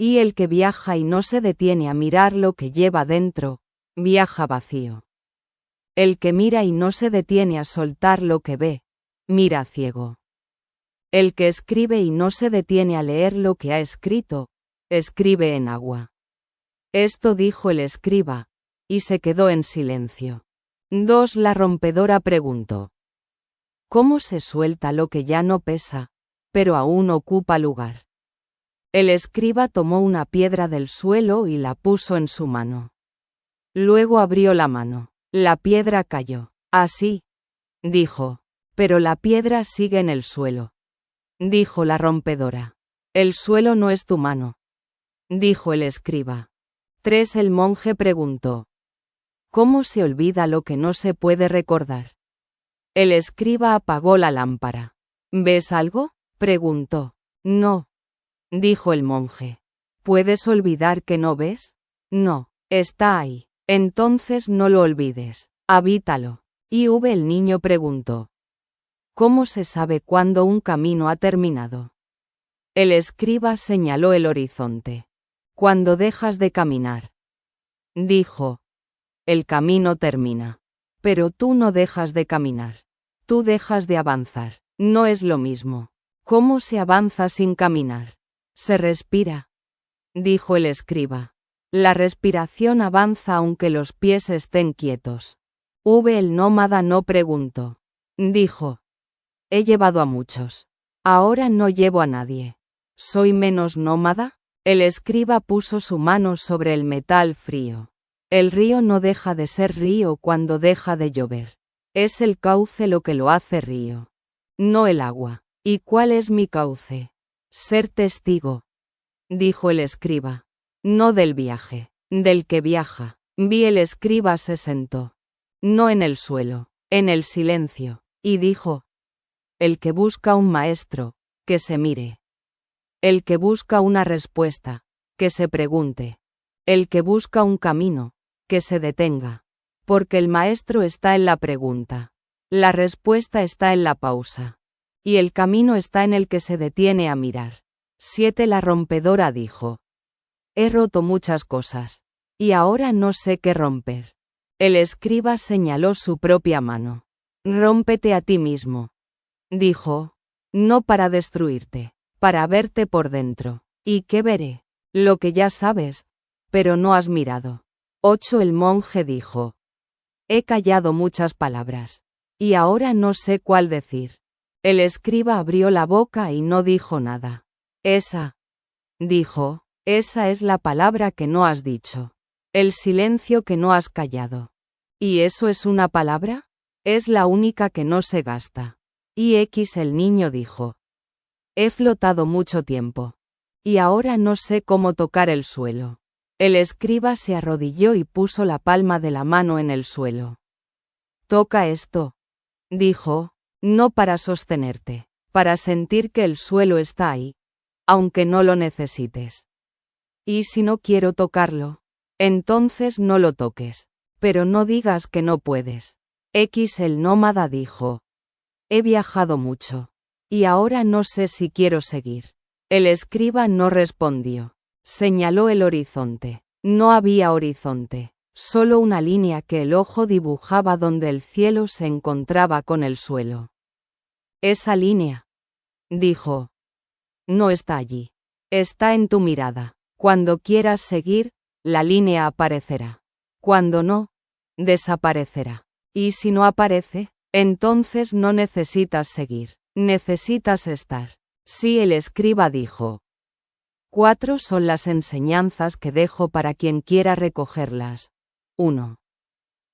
Y el que viaja y no se detiene a mirar lo que lleva dentro, viaja vacío. El que mira y no se detiene a soltar lo que ve, mira ciego. El que escribe y no se detiene a leer lo que ha escrito, escribe en agua. Esto dijo el escriba, y se quedó en silencio. 2. La rompedora preguntó: ¿cómo se suelta lo que ya no pesa, pero aún ocupa lugar? El escriba tomó una piedra del suelo y la puso en su mano. Luego abrió la mano. La piedra cayó. Así, dijo. Pero la piedra sigue en el suelo. Dijo la rompedora. El suelo no es tu mano. Dijo el escriba. 3. El monje preguntó: ¿cómo se olvida lo que no se puede recordar? El escriba apagó la lámpara. ¿Ves algo?, preguntó. No, dijo el monje. ¿Puedes olvidar que no ves? No, está ahí. Entonces no lo olvides, habítalo. Y el niño preguntó: ¿cómo se sabe cuándo un camino ha terminado? El escriba señaló el horizonte. Cuando dejas de caminar. Dijo: el camino termina. Pero tú no dejas de caminar. Tú dejas de avanzar. No es lo mismo. ¿Cómo se avanza sin caminar? Se respira. Dijo el escriba. La respiración avanza aunque los pies estén quietos. El nómada no preguntó. Dijo: he llevado a muchos. Ahora no llevo a nadie. ¿Soy menos nómada? El escriba puso su mano sobre el metal frío. El río no deja de ser río cuando deja de llover. Es el cauce lo que lo hace río, no el agua. ¿Y cuál es mi cauce? Ser testigo, dijo el escriba. No del viaje, del que viaja. El escriba se sentó. No en el suelo, en el silencio, y dijo: el que busca un maestro, que se mire. El que busca una respuesta, que se pregunte. El que busca un camino, que se detenga. Porque el maestro está en la pregunta. La respuesta está en la pausa. Y el camino está en el que se detiene a mirar. 7. La rompedora dijo: he roto muchas cosas. Y ahora no sé qué romper. El escriba señaló su propia mano. Rómpete a ti mismo. Dijo: no para destruirte, para verte por dentro. ¿Y qué veré? Lo que ya sabes, pero no has mirado. 8. El monje dijo: he callado muchas palabras. Y ahora no sé cuál decir. El escriba abrió la boca y no dijo nada. Esa, dijo, esa es la palabra que no has dicho. El silencio que no has callado. ¿Y eso es una palabra? Es la única que no se gasta. El niño dijo: he flotado mucho tiempo. Y ahora no sé cómo tocar el suelo. El escriba se arrodilló y puso la palma de la mano en el suelo. Toca esto, dijo, no para sostenerte, para sentir que el suelo está ahí, aunque no lo necesites. ¿Y si no quiero tocarlo? Entonces no lo toques, pero no digas que no puedes. El nómada dijo: he viajado mucho, y ahora no sé si quiero seguir. El escriba no respondió. Señaló el horizonte. No había horizonte, solo una línea que el ojo dibujaba donde el cielo se encontraba con el suelo. Esa línea, dijo, no está allí. Está en tu mirada. Cuando quieras seguir, la línea aparecerá. Cuando no, desaparecerá. Y si no aparece, entonces no necesitas seguir. Necesitas estar. Sí, el escriba dijo. 4 son las enseñanzas que dejo para quien quiera recogerlas. 1.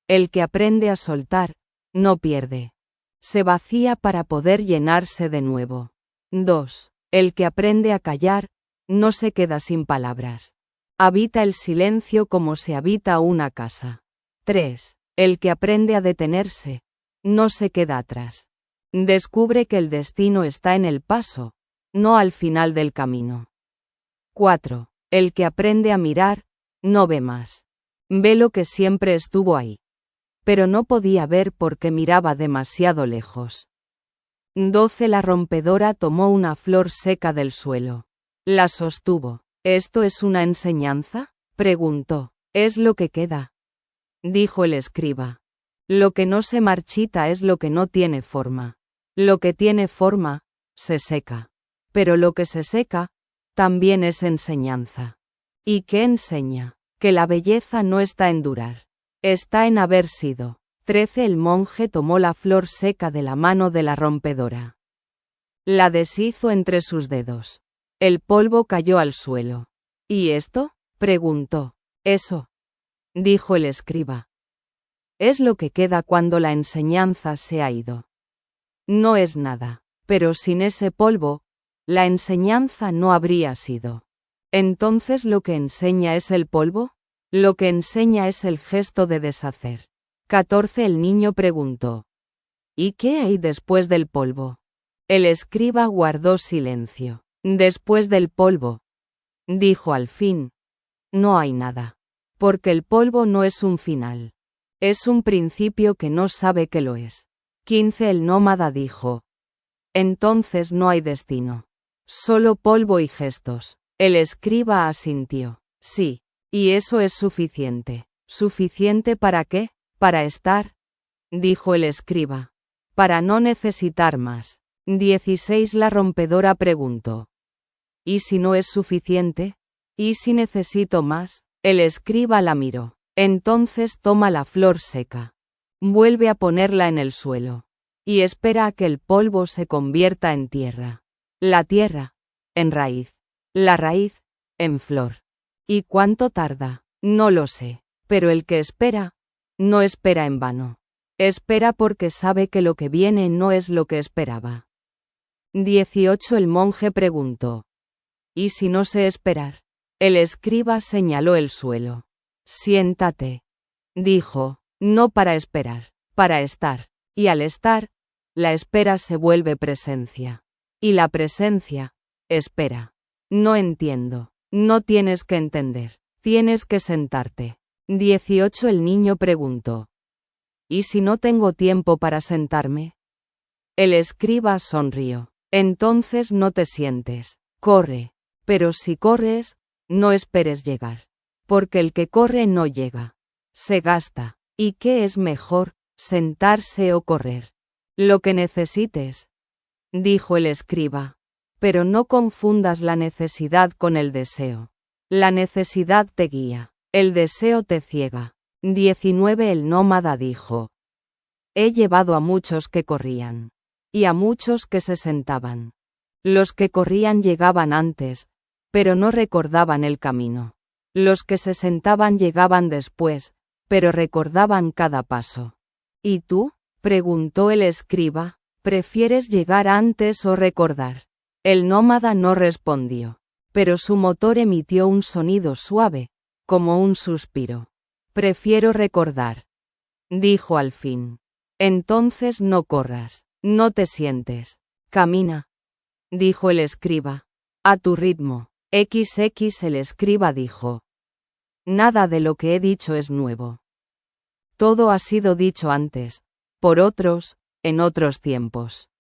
El que aprende a soltar, no pierde. Se vacía para poder llenarse de nuevo. 2. El que aprende a callar, no se queda sin palabras. Habita el silencio como se habita una casa. 3. El que aprende a detenerse, no se queda atrás. Descubre que el destino está en el paso, no al final del camino. 4. El que aprende a mirar, no ve más. Ve lo que siempre estuvo ahí. Pero no podía ver porque miraba demasiado lejos. 12. La rompedora tomó una flor seca del suelo. La sostuvo. ¿Esto es una enseñanza?, preguntó. Es lo que queda, dijo el escriba. Lo que no se marchita es lo que no tiene forma. Lo que tiene forma, se seca. Pero lo que se seca, también es enseñanza. ¿Y qué enseña? Que la belleza no está en durar. Está en haber sido. 13. El monje tomó la flor seca de la mano de la rompedora. La deshizo entre sus dedos. El polvo cayó al suelo. ¿Y esto?, preguntó. Eso, dijo el escriba. Es lo que queda cuando la enseñanza se ha ido. No es nada, pero sin ese polvo, la enseñanza no habría sido. Entonces, ¿lo que enseña es el polvo? Lo que enseña es el gesto de deshacer. 14. El niño preguntó. ¿Y qué hay después del polvo? El escriba guardó silencio. Después del polvo, dijo al fin, no hay nada. Porque el polvo no es un final. Es un principio que no sabe que lo es. 15. El nómada dijo. Entonces no hay destino. Solo polvo y gestos. El escriba asintió. Sí. ¿Y eso es suficiente? ¿Suficiente para qué? Para estar, dijo el escriba. Para no necesitar más. 16. La rompedora preguntó. ¿Y si no es suficiente? ¿Y si necesito más? El escriba la miró. Entonces toma la flor seca. Vuelve a ponerla en el suelo. Y espera a que el polvo se convierta en tierra. La tierra, en raíz. La raíz, en flor. ¿Y cuánto tarda? No lo sé. Pero el que espera, no espera en vano. Espera porque sabe que lo que viene no es lo que esperaba. 18. El monje preguntó. ¿Y si no sé esperar? El escriba señaló el suelo. Siéntate, dijo, no para esperar, para estar. Y al estar, la espera se vuelve presencia. Y la presencia, espera. No entiendo. No tienes que entender. Tienes que sentarte. 18. El niño preguntó. ¿Y si no tengo tiempo para sentarme? El escriba sonrió. Entonces no te sientes. Corre. Pero si corres, no esperes llegar. Porque el que corre no llega. Se gasta. ¿Y qué es mejor, sentarse o correr? Lo que necesites, dijo el escriba. Pero no confundas la necesidad con el deseo. La necesidad te guía. El deseo te ciega. 19. El nómada dijo. He llevado a muchos que corrían. Y a muchos que se sentaban. Los que corrían llegaban antes, pero no recordaban el camino. Los que se sentaban llegaban después, pero recordaban cada paso. ¿Y tú?, preguntó el escriba, ¿prefieres llegar antes o recordar? El nómada no respondió, pero su motor emitió un sonido suave, como un suspiro. Prefiero recordar, dijo al fin. Entonces no corras, no te sientes, camina, dijo el escriba, a tu ritmo. XX. El escriba dijo. Nada de lo que he dicho es nuevo. Todo ha sido dicho antes, por otros, en otros tiempos.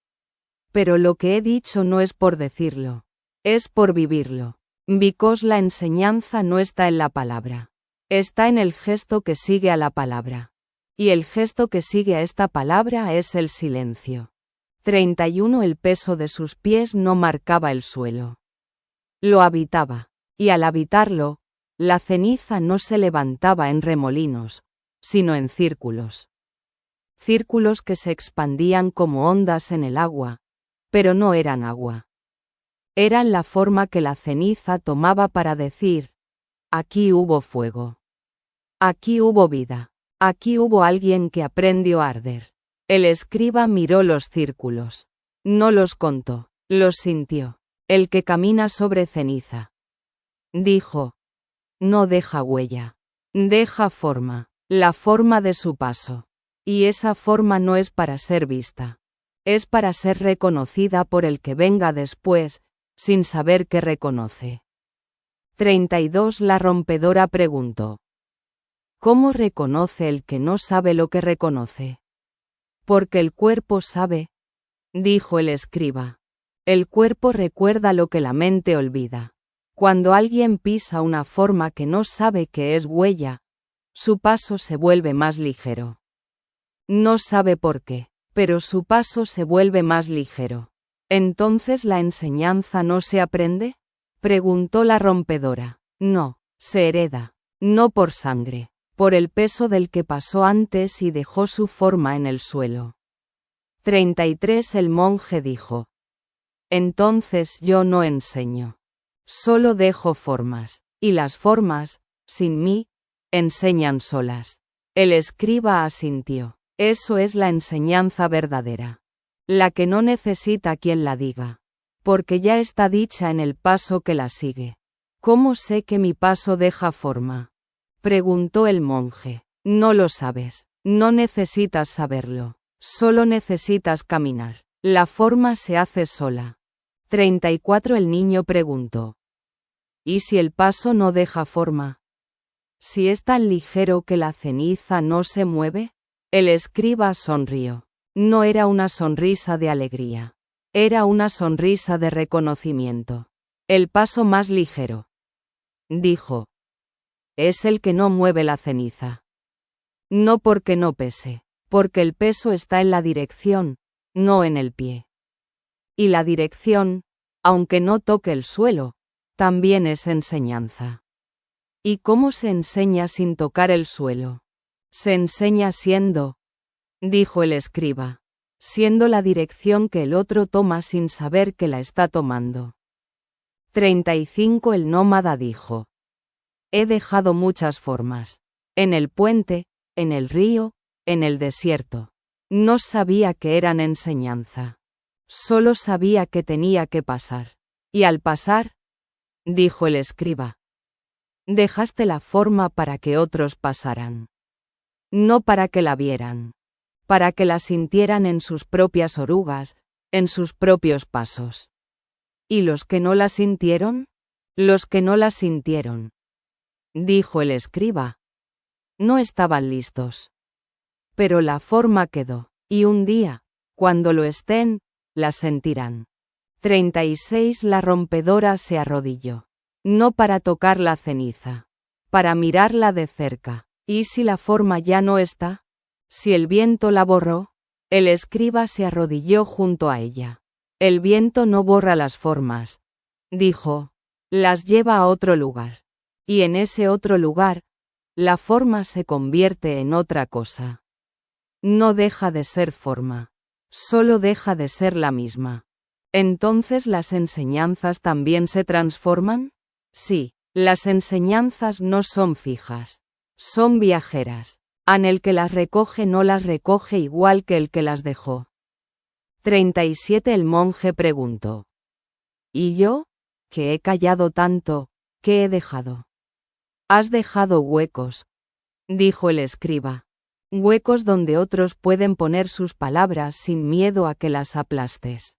Pero lo que he dicho no es por decirlo, es por vivirlo. Because la enseñanza no está en la palabra. Está en el gesto que sigue a la palabra. Y el gesto que sigue a esta palabra es el silencio. 31. El peso de sus pies no marcaba el suelo. Lo habitaba. Y al habitarlo, la ceniza no se levantaba en remolinos, sino en círculos. Círculos que se expandían como ondas en el agua, pero no eran agua. Eran la forma que la ceniza tomaba para decir, aquí hubo fuego. Aquí hubo vida. Aquí hubo alguien que aprendió a arder. El escriba miró los círculos. No los contó, los sintió. El que camina sobre ceniza. Dijo. No deja huella. Deja forma. La forma de su paso. Y esa forma no es para ser vista. Es para ser reconocida por el que venga después, sin saber qué reconoce. 32. La rompedora preguntó. ¿Cómo reconoce el que no sabe lo que reconoce? Porque el cuerpo sabe, dijo el escriba. El cuerpo recuerda lo que la mente olvida. Cuando alguien pisa una forma que no sabe que es huella, su paso se vuelve más ligero. No sabe por qué, pero su paso se vuelve más ligero. ¿Entonces la enseñanza no se aprende?, preguntó la rompedora. No, se hereda. No por sangre, por el peso del que pasó antes y dejó su forma en el suelo. 33 El monje dijo: entonces yo no enseño. Solo dejo formas, y las formas, sin mí, enseñan solas. El escriba asintió. Eso es la enseñanza verdadera. La que no necesita quien la diga. Porque ya está dicha en el paso que la sigue. ¿Cómo sé que mi paso deja forma?, preguntó el monje. No lo sabes. No necesitas saberlo. Solo necesitas caminar. La forma se hace sola. 34 El niño preguntó: ¿y si el paso no deja forma? ¿Si es tan ligero que la ceniza no se mueve? El escriba sonrió. No era una sonrisa de alegría. Era una sonrisa de reconocimiento. El paso más ligero, dijo, es el que no mueve la ceniza. No porque no pese, porque el peso está en la dirección, no en el pie. Y la dirección, aunque no toque el suelo, también es enseñanza. ¿Y cómo se enseña sin tocar el suelo? Se enseña siendo, dijo el escriba, siendo la dirección que el otro toma sin saber que la está tomando. 35 El nómada dijo: he dejado muchas formas. En el puente, en el río, en el desierto. No sabía que eran enseñanza. Solo sabía que tenía que pasar. Y al pasar, dijo el escriba, dejaste la forma para que otros pasaran. No para que la vieran. Para que la sintieran en sus propias orugas, en sus propios pasos. ¿Y los que no la sintieron? Los que no la sintieron, dijo el escriba, no estaban listos. Pero la forma quedó, y un día, cuando lo estén, la sentirán. 36 La rompedora se arrodilló. No para tocar la ceniza. Para mirarla de cerca. ¿Y si la forma ya no está? Si el viento la borró, el escriba se arrodilló junto a ella. El viento no borra las formas, dijo, las lleva a otro lugar. Y en ese otro lugar, la forma se convierte en otra cosa. No deja de ser forma, solo deja de ser la misma. ¿Entonces las enseñanzas también se transforman? Sí, las enseñanzas no son fijas, son viajeras. El que las recoge no las recoge igual que el que las dejó. 37 El monje preguntó: ¿y yo, que he callado tanto, qué he dejado? Has dejado huecos, dijo el escriba. Huecos donde otros pueden poner sus palabras sin miedo a que las aplastes.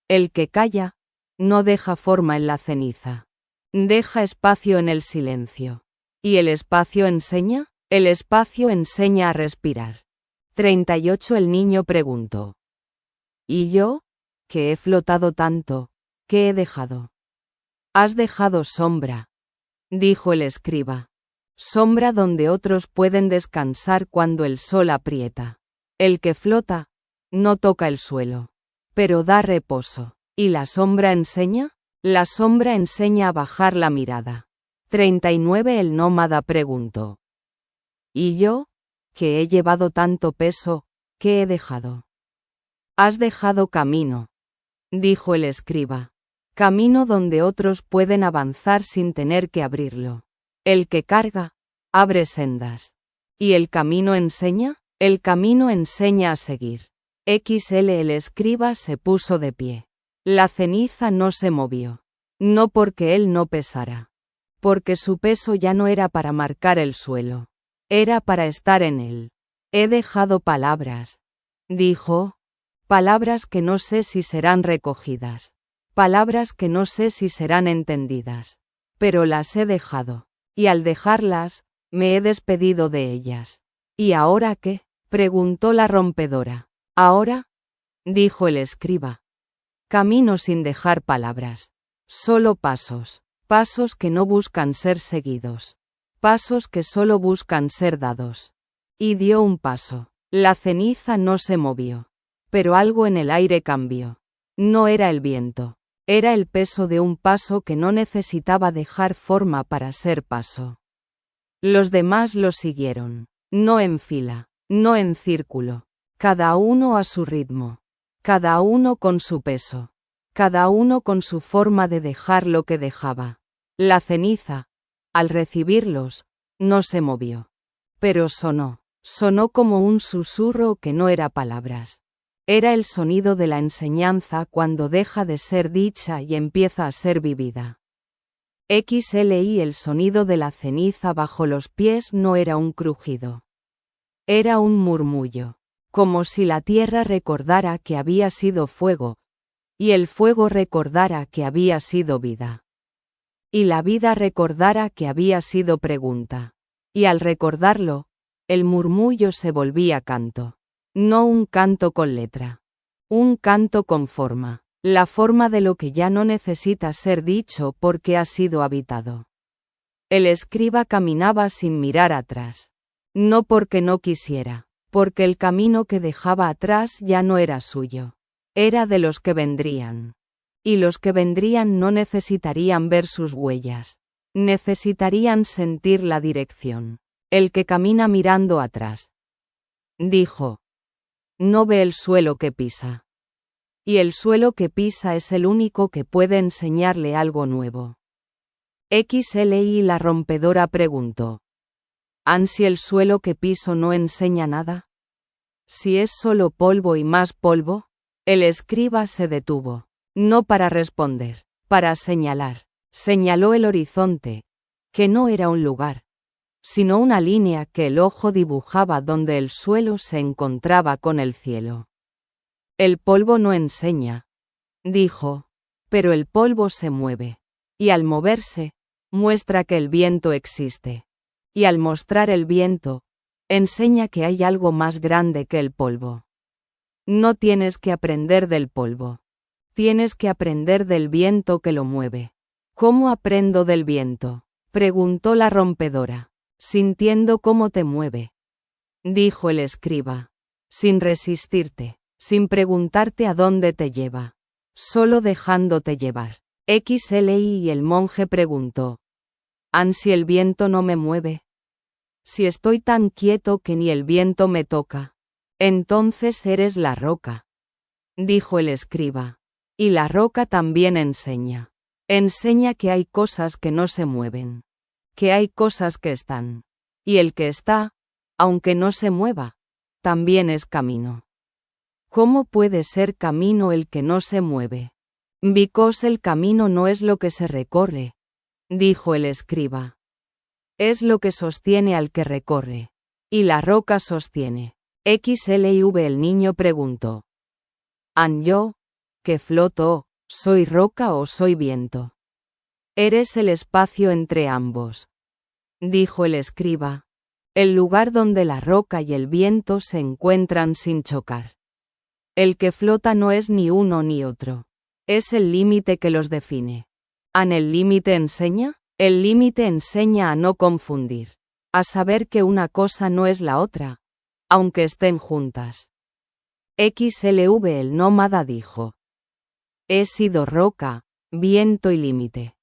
El que calla, no deja forma en la ceniza. Deja espacio en el silencio. ¿Y el espacio enseña? El espacio enseña a respirar. 38 El niño preguntó: ¿y yo, que he flotado tanto, qué he dejado? Has dejado sombra, dijo el escriba. Sombra donde otros pueden descansar cuando el sol aprieta. El que flota, no toca el suelo, pero da reposo. ¿Y la sombra enseña? La sombra enseña a bajar la mirada. 39 El nómada preguntó: ¿y yo, que he llevado tanto peso, qué he dejado? Has dejado camino, dijo el escriba. Camino donde otros pueden avanzar sin tener que abrirlo. El que carga, abre sendas. ¿Y el camino enseña? El camino enseña a seguir. El escriba se puso de pie. La ceniza no se movió. No porque él no pesara. Porque su peso ya no era para marcar el suelo. Era para estar en él. He dejado palabras, dijo. Palabras que no sé si serán recogidas. Palabras que no sé si serán entendidas. Pero las he dejado. Y al dejarlas, me he despedido de ellas. ¿Y ahora qué?, preguntó la rompedora. Ahora, dijo el escriba, camino sin dejar palabras. Solo pasos. Pasos que no buscan ser seguidos. Pasos que solo buscan ser dados. Y dio un paso. La ceniza no se movió. Pero algo en el aire cambió. No era el viento. Era el peso de un paso que no necesitaba dejar forma para ser paso. Los demás lo siguieron. No en fila, no en círculo. Cada uno a su ritmo. Cada uno con su peso. Cada uno con su forma de dejar lo que dejaba. La ceniza, al recibirlos, no se movió. Pero sonó como un susurro que no era palabras. Era el sonido de la enseñanza cuando deja de ser dicha y empieza a ser vivida. XLI. El sonido de la ceniza bajo los pies no era un crujido. Era un murmullo, como si la tierra recordara que había sido fuego, y el fuego recordara que había sido vida. Y la vida recordara que había sido pregunta. Y al recordarlo, el murmullo se volvía canto. No un canto con letra. Un canto con forma. La forma de lo que ya no necesita ser dicho porque ha sido habitado. El escriba caminaba sin mirar atrás. No porque no quisiera, porque el camino que dejaba atrás ya no era suyo. Era de los que vendrían. Y los que vendrían no necesitarían ver sus huellas. Necesitarían sentir la dirección. El que camina mirando atrás. Dijo. No ve el suelo que pisa. Y el suelo que pisa es el único que puede enseñarle algo nuevo. XLI. La rompedora preguntó. ¿Si el suelo que piso no enseña nada? ¿Si es solo polvo y más polvo? El escriba se detuvo. No para responder, para señalar. Señaló el horizonte, que no era un lugar, sino una línea que el ojo dibujaba donde el suelo se encontraba con el cielo. El polvo no enseña, dijo, pero el polvo se mueve, y al moverse, muestra que el viento existe. Y al mostrar el viento, enseña que hay algo más grande que el polvo. No tienes que aprender del polvo. Tienes que aprender del viento que lo mueve. ¿Cómo aprendo del viento?, preguntó la rompedora. Sintiendo cómo te mueve, dijo el escriba. Sin resistirte, sin preguntarte a dónde te lleva. Solo dejándote llevar. XLI. Y el monje preguntó. Si el viento no me mueve. Si estoy tan quieto que ni el viento me toca. Entonces eres la roca, dijo el escriba. Y la roca también enseña. Enseña que hay cosas que no se mueven. Que hay cosas que están. Y el que está, aunque no se mueva, también es camino. ¿Cómo puede ser camino el que no se mueve? Because el camino no es lo que se recorre, dijo el escriba. Es lo que sostiene al que recorre. Y la roca sostiene. XLIV. El niño preguntó. Yo, que floto, ¿soy roca o soy viento? Eres el espacio entre ambos, dijo el escriba. El lugar donde la roca y el viento se encuentran sin chocar. El que flota no es ni uno ni otro. Es el límite que los define. ¿El límite enseña? El límite enseña a no confundir. A saber que una cosa no es la otra, aunque estén juntas. XLV. El nómada dijo. He sido roca, viento y límite.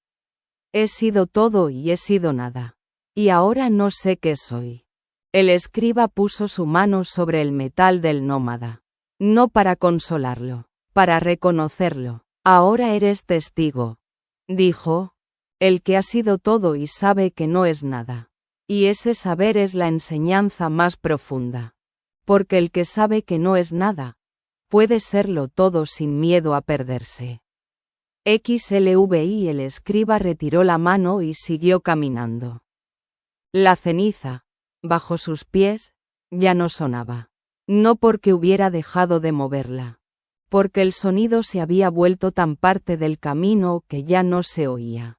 He sido todo y he sido nada. Y ahora no sé qué soy. El escriba puso su mano sobre el metal del nómada. No para consolarlo, para reconocerlo. Ahora eres testigo, dijo, el que ha sido todo y sabe que no es nada. Y ese saber es la enseñanza más profunda. Porque el que sabe que no es nada, puede serlo todo sin miedo a perderse. XLVI. El escriba retiró la mano y siguió caminando. La ceniza, bajo sus pies, ya no sonaba. No porque hubiera dejado de moverla. Porque el sonido se había vuelto tan parte del camino que ya no se oía.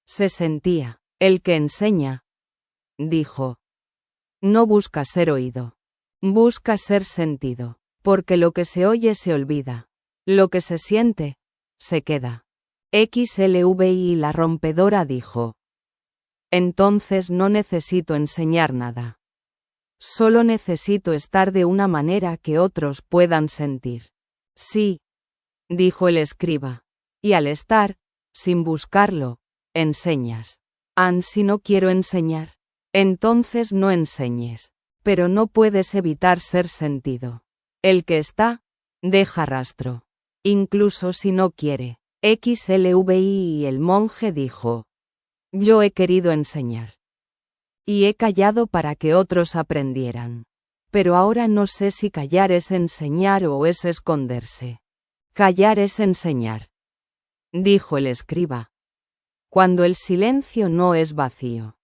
Se sentía. El que enseña, dijo. No busca ser oído. Busca ser sentido. Porque lo que se oye se olvida. Lo que se siente, se queda. XLVI la rompedora dijo. Entonces no necesito enseñar nada. Solo necesito estar de una manera que otros puedan sentir. Sí, dijo el escriba. Y al estar, sin buscarlo, enseñas. Si no quiero enseñar, entonces no enseñes. Pero no puedes evitar ser sentido. El que está, deja rastro. Incluso si no quiere. XLVI y el monje dijo. Yo he querido enseñar. Y he callado para que otros aprendieran. Pero ahora no sé si callar es enseñar o es esconderse. Callar es enseñar, dijo el escriba. Cuando el silencio no es vacío.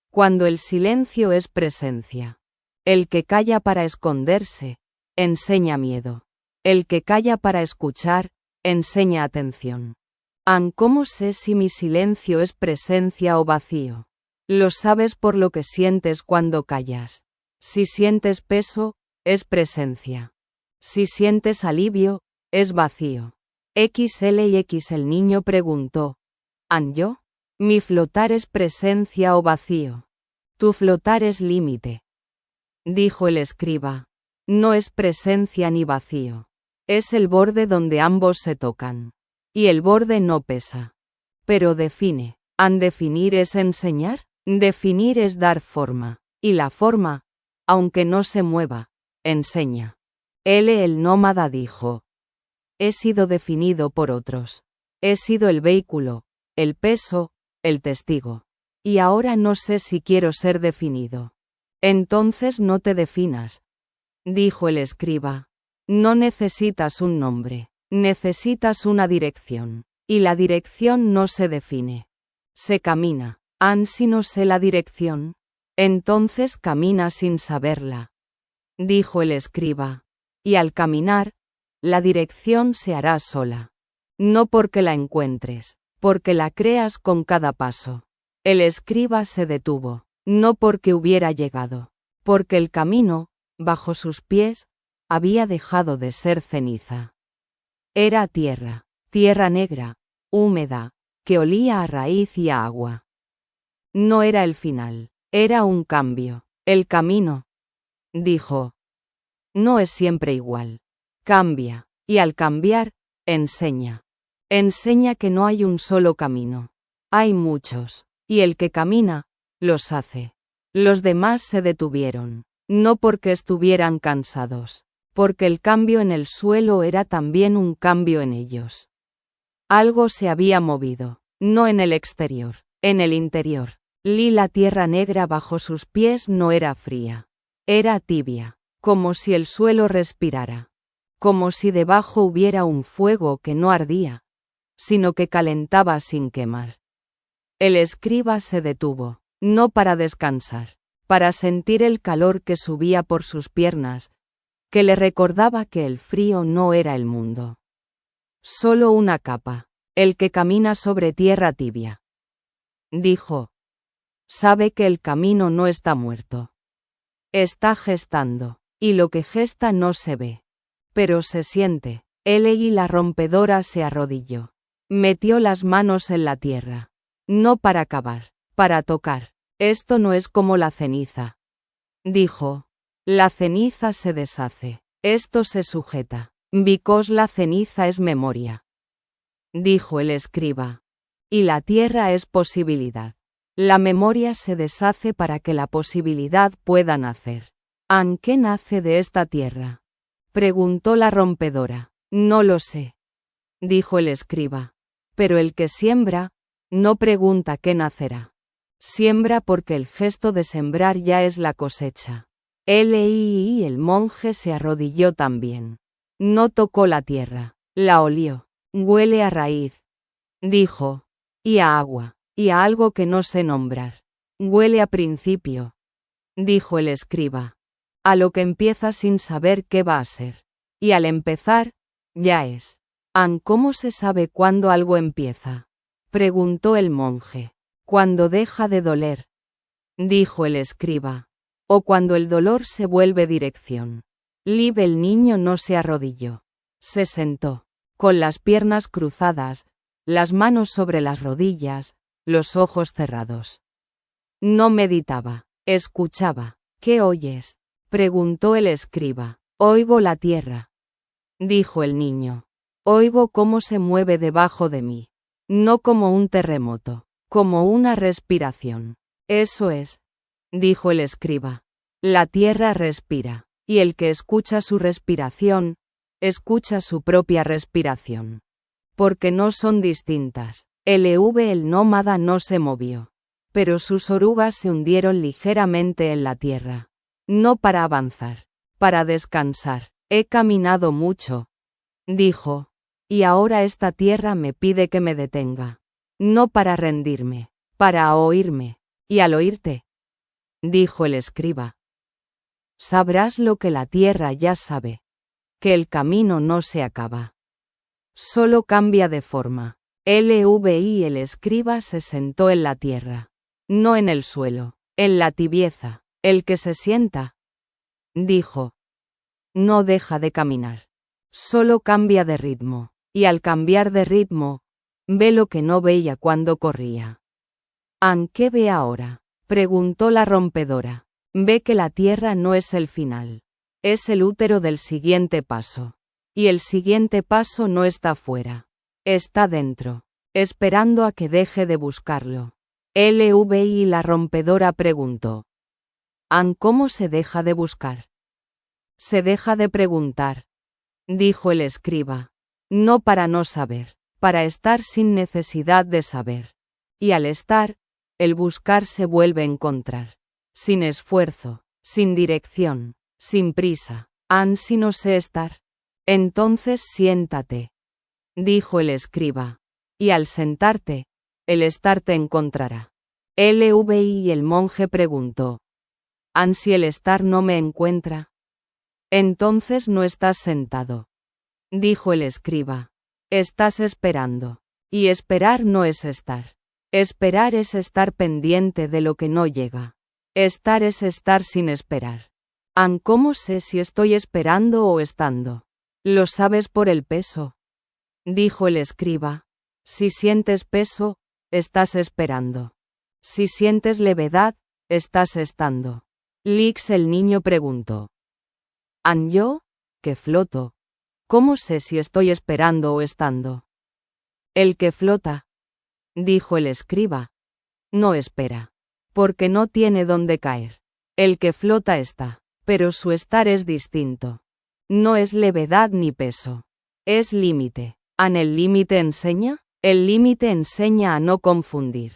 Cuando el silencio es presencia. El que calla para esconderse, enseña miedo. El que calla para escuchar, enseña atención. ¿Cómo sé si mi silencio es presencia o vacío? Lo sabes por lo que sientes cuando callas. Si sientes peso, es presencia. Si sientes alivio, es vacío. XLX el niño preguntó. ¿Yo? ¿Mi flotar es presencia o vacío? Tu flotar es límite. Dijo el escriba. No es presencia ni vacío. Es el borde donde ambos se tocan. Y el borde no pesa. Pero define. ¿Definir es enseñar? Definir es dar forma. Y la forma, aunque no se mueva, enseña. El nómada dijo. He sido definido por otros. He sido el vehículo, el peso, el testigo. Y ahora no sé si quiero ser definido. Entonces no te definas, dijo el escriba. No necesitas un nombre, necesitas una dirección. Y la dirección no se define. Se camina. Si no sé la dirección, entonces camina sin saberla, dijo el escriba. Y al caminar, la dirección se hará sola. No porque la encuentres, porque la creas con cada paso. El escriba se detuvo, no porque hubiera llegado, porque el camino, bajo sus pies, había dejado de ser ceniza. Era tierra, tierra negra, húmeda, que olía a raíz y a agua. No era el final, era un cambio. El camino, dijo, no es siempre igual. Cambia, y al cambiar, enseña. Enseña que no hay un solo camino. Hay muchos, y el que camina, los hace. Los demás se detuvieron, no porque estuvieran cansados, porque el cambio en el suelo era también un cambio en ellos. Algo se había movido, no en el exterior, en el interior. La tierra negra bajo sus pies no era fría. Era tibia, como si el suelo respirara. Como si debajo hubiera un fuego que no ardía, sino que calentaba sin quemar. El escriba se detuvo, no para descansar, para sentir el calor que subía por sus piernas, que le recordaba que el frío no era el mundo. Solo una capa, el que camina sobre tierra tibia. Dijo. Sabe que el camino no está muerto. Está gestando, y lo que gesta no se ve. Pero se siente. Y la rompedora se arrodilló. Metió las manos en la tierra. No para cavar, para tocar. Esto no es como la ceniza. Dijo. La ceniza se deshace. Esto se sujeta. Because la ceniza es memoria. Dijo el escriba. Y la tierra es posibilidad. La memoria se deshace para que la posibilidad pueda nacer. ¿Qué nace de esta tierra? Preguntó la rompedora. No lo sé, dijo el escriba. Pero el que siembra, no pregunta qué nacerá. Siembra porque el gesto de sembrar ya es la cosecha. El monje se arrodilló también. No tocó la tierra, la olió. Huele a raíz, dijo, y a agua. Y a algo que no sé nombrar. Huele a principio, dijo el escriba. A lo que empieza sin saber qué va a ser. Y al empezar, ya es. ¿Cómo se sabe cuándo algo empieza? Preguntó el monje. Cuando deja de doler, dijo el escriba. O cuando el dolor se vuelve dirección. El niño no se arrodilló. Se sentó, con las piernas cruzadas, las manos sobre las rodillas, los ojos cerrados. No meditaba, escuchaba. ¿Qué oyes?, preguntó el escriba. Oigo la tierra, dijo el niño. Oigo cómo se mueve debajo de mí. No como un terremoto, como una respiración. Eso es, dijo el escriba. La tierra respira, y el que escucha su respiración, escucha su propia respiración. Porque no son distintas. El nómada no se movió, pero sus orugas se hundieron ligeramente en la tierra. No para avanzar, para descansar. He caminado mucho, dijo, y ahora esta tierra me pide que me detenga. No para rendirme, para oírme, y al oírte, dijo el escriba, sabrás lo que la tierra ya sabe, que el camino no se acaba. Solo cambia de forma. El escriba se sentó en la tierra, no en el suelo, en la tibieza. El que se sienta, dijo, no deja de caminar. Solo cambia de ritmo, y al cambiar de ritmo, ve lo que no veía cuando corría. ¿Qué ve ahora?, preguntó la rompedora. Ve que la tierra no es el final, es el útero del siguiente paso. Y el siguiente paso no está fuera, está dentro, esperando a que deje de buscarlo. La rompedora preguntó. ¿Cómo se deja de buscar? Se deja de preguntar, dijo el escriba. No para no saber, para estar sin necesidad de saber. Y al estar, el buscar se vuelve a encontrar. Sin esfuerzo, sin dirección, sin prisa. Si no sé estar, entonces siéntate, dijo el escriba. Y al sentarte, el estar te encontrará. El monje preguntó. Si el estar no me encuentra, entonces no estás sentado, dijo el escriba. Estás esperando. Y esperar no es estar. Esperar es estar pendiente de lo que no llega. Estar es estar sin esperar. ¿Cómo sé si estoy esperando o estando? Lo sabes por el peso, dijo el escriba. Si sientes peso, estás esperando. Si sientes levedad, estás estando. Lix el niño preguntó. Yo, que floto, ¿cómo sé si estoy esperando o estando? El que flota, dijo el escriba, no espera, porque no tiene dónde caer. El que flota está, pero su estar es distinto. No es levedad ni peso, es límite. ¿El límite enseña? El límite enseña a no confundir,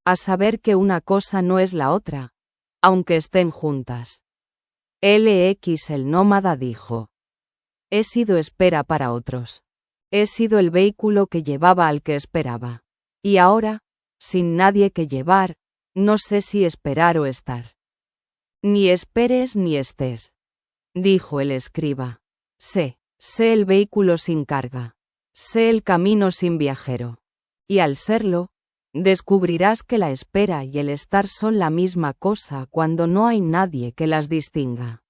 a saber que una cosa no es la otra, aunque estén juntas. El nómada dijo. He sido espera para otros. He sido el vehículo que llevaba al que esperaba. Y ahora, sin nadie que llevar, no sé si esperar o estar. Ni esperes ni estés, dijo el escriba. Sé el vehículo sin carga. Sé el camino sin viajero. Y al serlo, descubrirás que la espera y el estar son la misma cosa cuando no hay nadie que las distinga.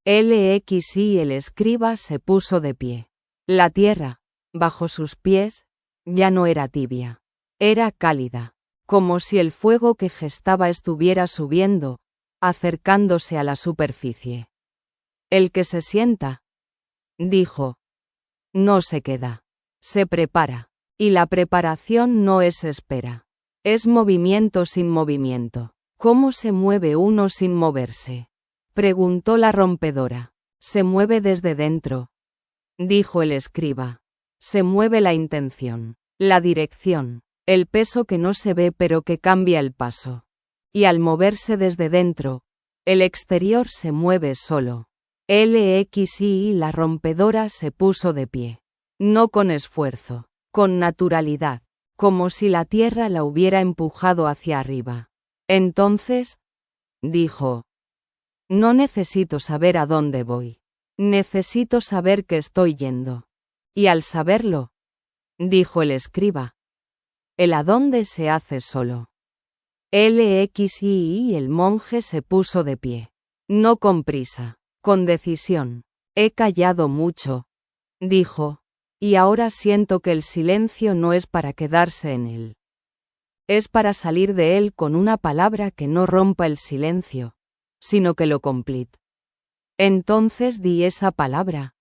El escriba se puso de pie. La tierra, bajo sus pies, ya no era tibia. Era cálida, como si el fuego que gestaba estuviera subiendo, acercándose a la superficie. El que se sienta, dijo, no se queda, se prepara. Y la preparación no es espera. Es movimiento sin movimiento. ¿Cómo se mueve uno sin moverse?, preguntó la rompedora. Se mueve desde dentro, dijo el escriba. Se mueve la intención, la dirección, el peso que no se ve pero que cambia el paso. Y al moverse desde dentro, el exterior se mueve solo. La rompedora se puso de pie. No con esfuerzo, con naturalidad, como si la tierra la hubiera empujado hacia arriba. Entonces, dijo, no necesito saber a dónde voy. Necesito saber que estoy yendo. Y al saberlo, dijo el escriba, el a dónde se hace solo. El monje se puso de pie. No con prisa, con decisión. He callado mucho, dijo, Y ahora siento que el silencio no es para quedarse en él. Es para salir de él con una palabra que no rompa el silencio, sino que lo complete. Entonces di esa palabra,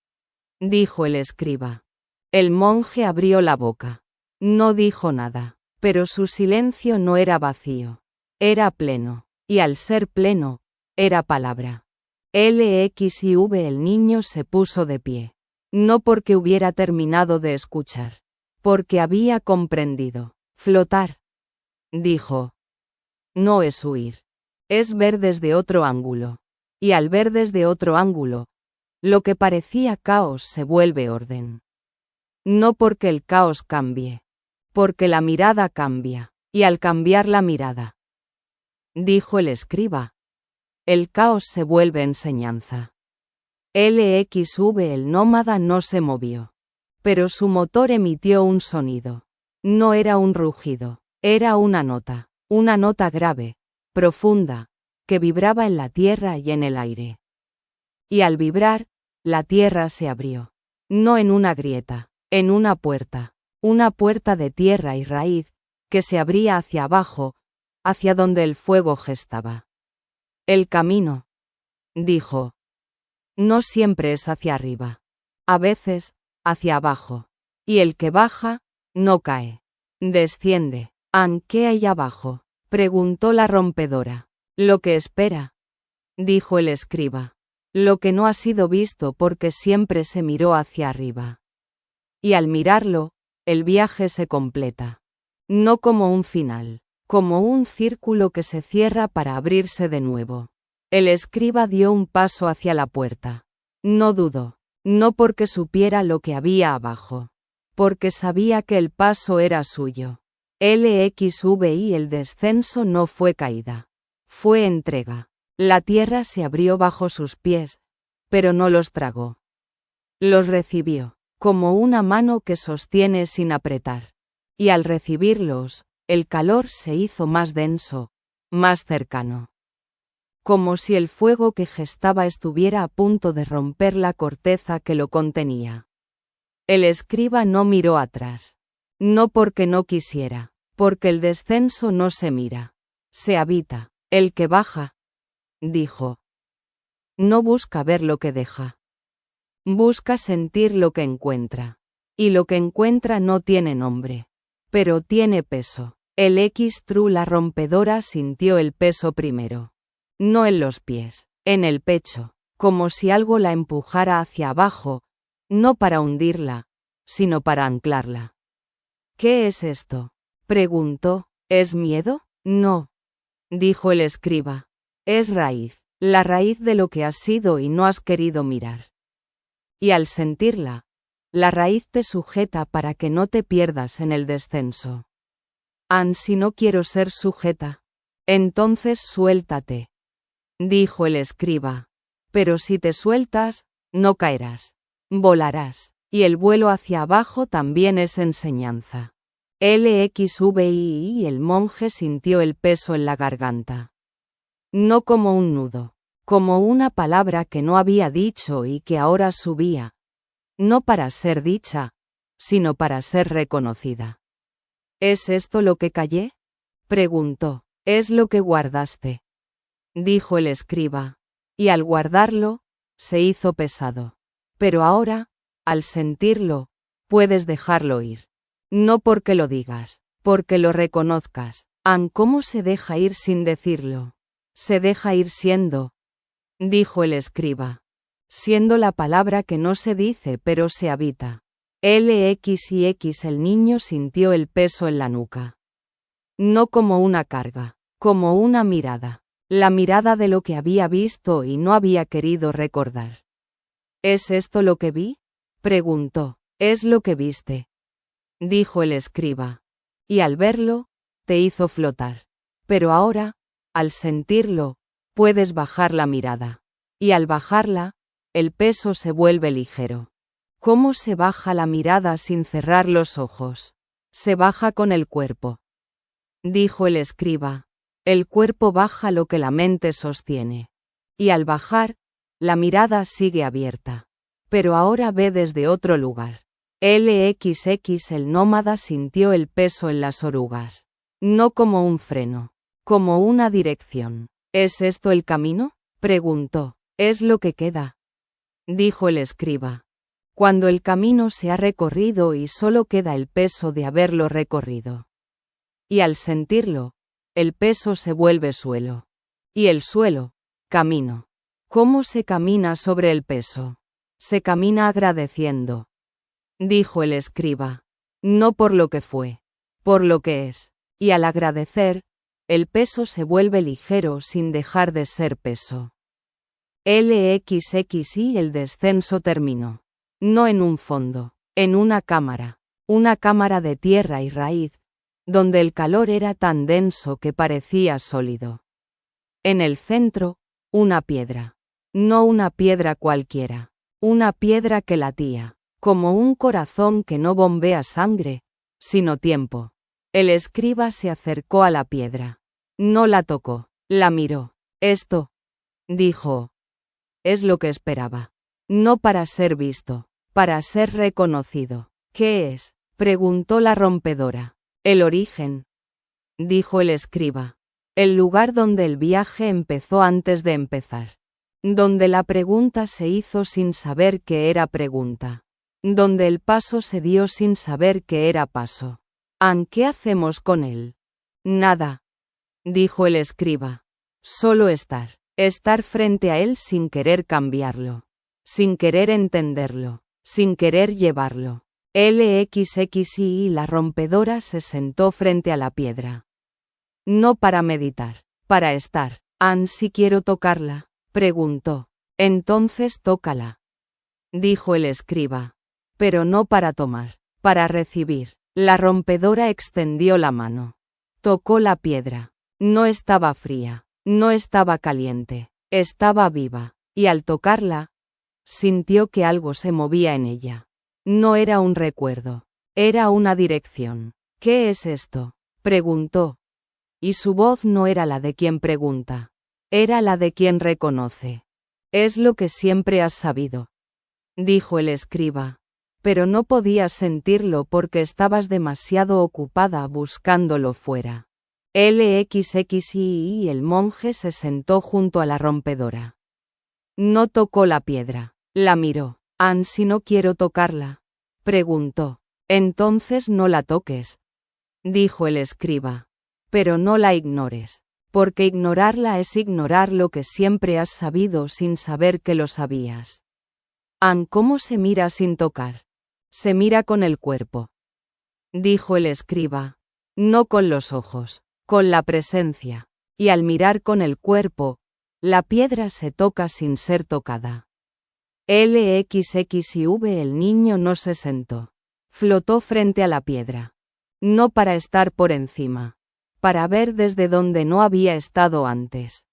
dijo el escriba. El monje abrió la boca. No dijo nada, pero su silencio no era vacío. Era pleno, y al ser pleno, era palabra. LXIV. El niño se puso de pie. No porque hubiera terminado de escuchar, porque había comprendido. Flotar, dijo. No es huir. Es ver desde otro ángulo. Y al ver desde otro ángulo, lo que parecía caos se vuelve orden. No porque el caos cambie, porque la mirada cambia, y al cambiar la mirada, dijo el escriba, el caos se vuelve enseñanza. LXV. El nómada no se movió, pero su motor emitió un sonido. No era un rugido, era una nota grave, profunda, que vibraba en la tierra y en el aire. Y al vibrar, la tierra se abrió. No en una grieta, en una puerta de tierra y raíz, que se abría hacia abajo, hacia donde el fuego gestaba. El camino, dijo, no siempre es hacia arriba. A veces, hacia abajo. Y el que baja, no cae. Desciende. ¿Qué hay abajo?, preguntó la rompedora. Lo que espera, dijo el escriba. Lo que no ha sido visto porque siempre se miró hacia arriba. Y al mirarlo, el viaje se completa. No como un final, como un círculo que se cierra para abrirse de nuevo. El escriba dio un paso hacia la puerta. No dudó, no porque supiera lo que había abajo, porque sabía que el paso era suyo. LXVI. El descenso no fue caída. Fue entrega. La tierra se abrió bajo sus pies, pero no los tragó. Los recibió, como una mano que sostiene sin apretar. Y al recibirlos, el calor se hizo más denso, más cercano. Como si el fuego que gestaba estuviera a punto de romper la corteza que lo contenía. El escriba no miró atrás. No porque no quisiera, porque el descenso no se mira, se habita. El que baja, dijo, no busca ver lo que deja. Busca sentir lo que encuentra. Y lo que encuentra no tiene nombre, pero tiene peso. El X-True. La rompedora sintió el peso primero. No en los pies, en el pecho, como si algo la empujara hacia abajo, no para hundirla, sino para anclarla. ¿Qué es esto?, preguntó. ¿Es miedo? No, dijo el escriba. Es raíz, la raíz de lo que has sido y no has querido mirar. Y al sentirla, la raíz te sujeta para que no te pierdas en el descenso. Si no quiero ser sujeta, entonces suéltate, dijo el escriba. Pero si te sueltas, no caerás, volarás, y el vuelo hacia abajo también es enseñanza. LXVI. El monje sintió el peso en la garganta. No como un nudo, como una palabra que no había dicho y que ahora subía. No para ser dicha, sino para ser reconocida. ¿Es esto lo que callé?, preguntó. Es lo que guardaste, dijo el escriba, y al guardarlo, se hizo pesado. Pero ahora, al sentirlo, puedes dejarlo ir. No porque lo digas, porque lo reconozcas. ¿Cómo se deja ir sin decirlo? Se deja ir siendo, dijo el escriba. Siendo la palabra que no se dice pero se habita. LXIX. El niño sintió el peso en la nuca. No como una carga, como una mirada. La mirada de lo que había visto y no había querido recordar. ¿Es esto lo que vi?, preguntó. Es lo que viste, dijo el escriba. Y al verlo, te hizo flotar. Pero ahora, al sentirlo, puedes bajar la mirada. Y al bajarla, el peso se vuelve ligero. ¿Cómo se baja la mirada sin cerrar los ojos? Se baja con el cuerpo, dijo el escriba. El cuerpo baja lo que la mente sostiene. Y al bajar, la mirada sigue abierta. Pero ahora ve desde otro lugar. LXX el nómada sintió el peso en las orugas. No como un freno, como una dirección. ¿Es esto el camino?, preguntó. Es lo que queda, dijo el escriba. Cuando el camino se ha recorrido y solo queda el peso de haberlo recorrido. Y al sentirlo, el peso se vuelve suelo. Y el suelo, camino. ¿Cómo se camina sobre el peso? Se camina agradeciendo, dijo el escriba. No por lo que fue, por lo que es. Y al agradecer, el peso se vuelve ligero sin dejar de ser peso. LXXI el descenso terminó. No en un fondo, en una cámara de tierra y raíz, donde el calor era tan denso que parecía sólido. En el centro, una piedra. No una piedra cualquiera, una piedra que latía, como un corazón que no bombea sangre, sino tiempo. El escriba se acercó a la piedra. No la tocó, la miró. Esto, dijo, es lo que esperaba. No para ser visto, para ser reconocido. ¿Qué es?, preguntó la rompedora. El origen, dijo el escriba. El lugar donde el viaje empezó antes de empezar. Donde la pregunta se hizo sin saber que era pregunta. Donde el paso se dio sin saber que era paso. ¿Qué hacemos con él? Nada, dijo el escriba. Solo estar. Estar frente a él sin querer cambiarlo. Sin querer entenderlo. Sin querer llevarlo. LXXI la rompedora se sentó frente a la piedra. No para meditar, para estar. Si quiero tocarla, preguntó. Entonces tócala, dijo el escriba. Pero no para tomar, para recibir. La rompedora extendió la mano. Tocó la piedra. No estaba fría, no estaba caliente, estaba viva, y al tocarla, sintió que algo se movía en ella. No era un recuerdo, era una dirección. ¿Qué es esto?, preguntó. Y su voz no era la de quien pregunta, era la de quien reconoce. Es lo que siempre has sabido, dijo el escriba. Pero no podías sentirlo porque estabas demasiado ocupada buscándolo fuera. LXXI el monje se sentó junto a la rompedora. No tocó la piedra, la miró. Si no quiero tocarla, preguntó. Entonces no la toques, dijo el escriba. Pero no la ignores, porque ignorarla es ignorar lo que siempre has sabido sin saber que lo sabías. ¿Cómo se mira sin tocar? Se mira con el cuerpo, dijo el escriba. No con los ojos, con la presencia. Y al mirar con el cuerpo, la piedra se toca sin ser tocada. LXXIV el niño no se sentó. Flotó frente a la piedra. No para estar por encima. Para ver desde donde no había estado antes.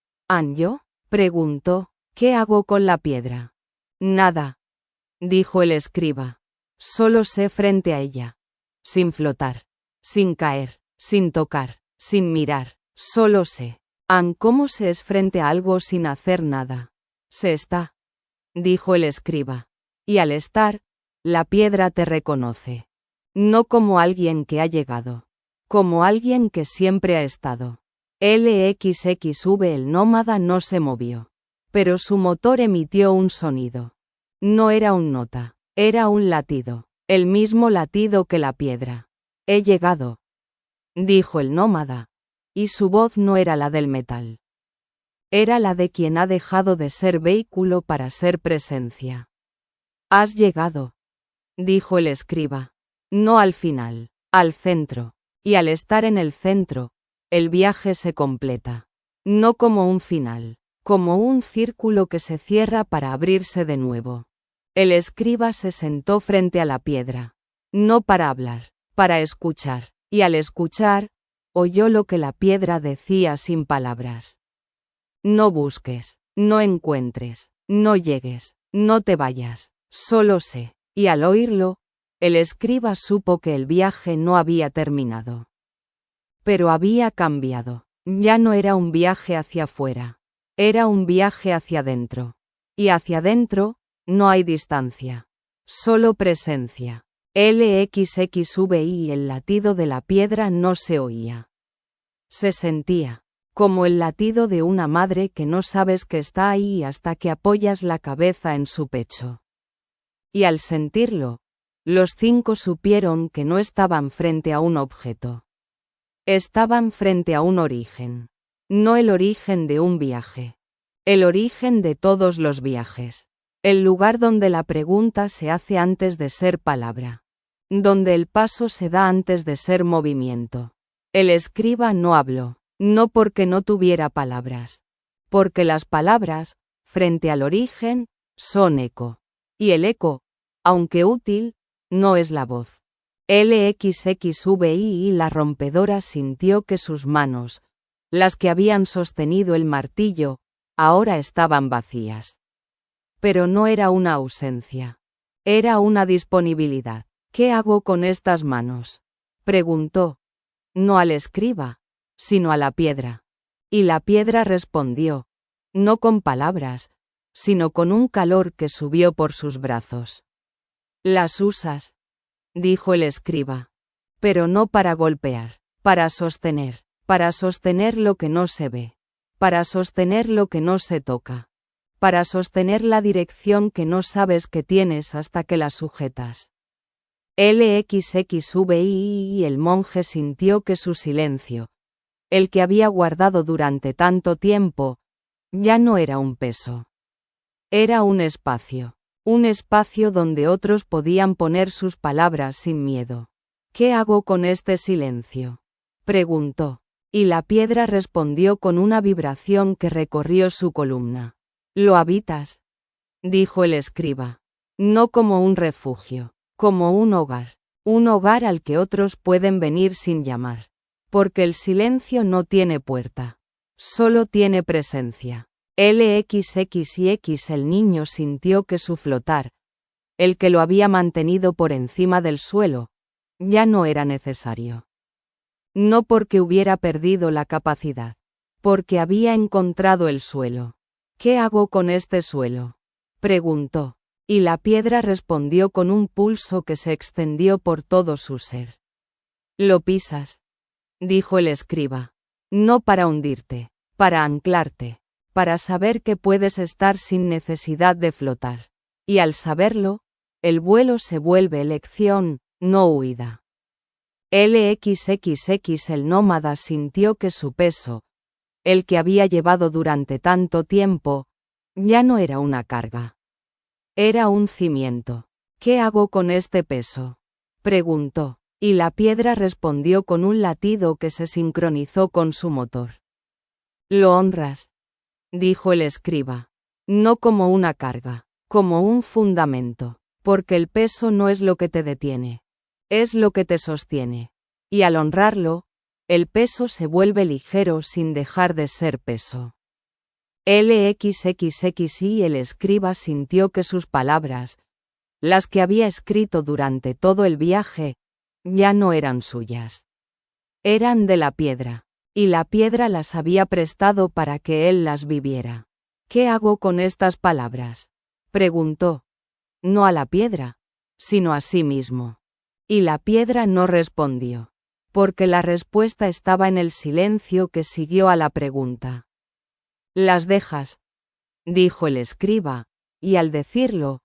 ¿Yo?, preguntó. ¿Qué hago con la piedra? Nada, dijo el escriba. Solo sé frente a ella. Sin flotar. Sin caer. Sin tocar. Sin mirar. Solo sé. ¿Cómo se es frente a algo sin hacer nada? Se está, dijo el escriba. Y al estar, la piedra te reconoce. No como alguien que ha llegado. Como alguien que siempre ha estado. LXXV el nómada no se movió. Pero su motor emitió un sonido. No era un nota, era un latido. El mismo latido que la piedra. He llegado, dijo el nómada. Y su voz no era la del metal. Era la de quien ha dejado de ser vehículo para ser presencia. Has llegado, dijo el escriba. No al final, al centro. Y al estar en el centro, el viaje se completa. No como un final, como un círculo que se cierra para abrirse de nuevo. El escriba se sentó frente a la piedra. No para hablar, para escuchar. Y al escuchar, oyó lo que la piedra decía sin palabras. No busques, no encuentres, no llegues, no te vayas, solo sé. Y al oírlo, el escriba supo que el viaje no había terminado. Pero había cambiado. Ya no era un viaje hacia afuera. Era un viaje hacia adentro. Y hacia adentro, no hay distancia. Solo presencia. LXXVI el latido de la piedra no se oía. Se sentía como el latido de una madre que no sabes que está ahí hasta que apoyas la cabeza en su pecho. Y al sentirlo, los 5 supieron que no estaban frente a un objeto. Estaban frente a un origen. No el origen de un viaje. El origen de todos los viajes. El lugar donde la pregunta se hace antes de ser palabra. Donde el paso se da antes de ser movimiento. El escriba no habló. No porque no tuviera palabras. Porque las palabras, frente al origen, son eco. Y el eco, aunque útil, no es la voz. LXXVI la rompedora sintió que sus manos, las que habían sostenido el martillo, ahora estaban vacías. Pero no era una ausencia. Era una disponibilidad. ¿Qué hago con estas manos?, preguntó. No al escriba, sino a la piedra. Y la piedra respondió, no con palabras, sino con un calor que subió por sus brazos. Las usas, dijo el escriba. Pero no para golpear, para sostener lo que no se ve, para sostener lo que no se toca, para sostener la dirección que no sabes que tienes hasta que la sujetas. LXXVI y el monje sintió que su silencio, el que había guardado durante tanto tiempo, ya no era un peso. Era un espacio donde otros podían poner sus palabras sin miedo. ¿Qué hago con este silencio?, preguntó. Y la piedra respondió con una vibración que recorrió su columna. Lo habitas, dijo el escriba. No como un refugio, como un hogar al que otros pueden venir sin llamar. Porque el silencio no tiene puerta, solo tiene presencia. LXXX el niño sintió que su flotar, el que lo había mantenido por encima del suelo, ya no era necesario. No porque hubiera perdido la capacidad, porque había encontrado el suelo. ¿Qué hago con este suelo?, preguntó. Y la piedra respondió con un pulso que se extendió por todo su ser. Lo pisas, dijo el escriba. No para hundirte, para anclarte, para saber que puedes estar sin necesidad de flotar. Y al saberlo, el vuelo se vuelve elección, no huida. LXXX el nómada sintió que su peso, el que había llevado durante tanto tiempo, ya no era una carga. Era un cimiento. ¿Qué hago con este peso?, preguntó. Y la piedra respondió con un latido que se sincronizó con su motor. Lo honras, dijo el escriba. No como una carga, como un fundamento, porque el peso no es lo que te detiene, es lo que te sostiene. Y al honrarlo, el peso se vuelve ligero sin dejar de ser peso. LXXXI el escriba sintió que sus palabras, las que había escrito durante todo el viaje, ya no eran suyas. Eran de la piedra, y la piedra las había prestado para que él las viviera. ¿Qué hago con estas palabras?, preguntó. No a la piedra, sino a sí mismo. Y la piedra no respondió, porque la respuesta estaba en el silencio que siguió a la pregunta. Las dejas, dijo el escriba, y al decirlo,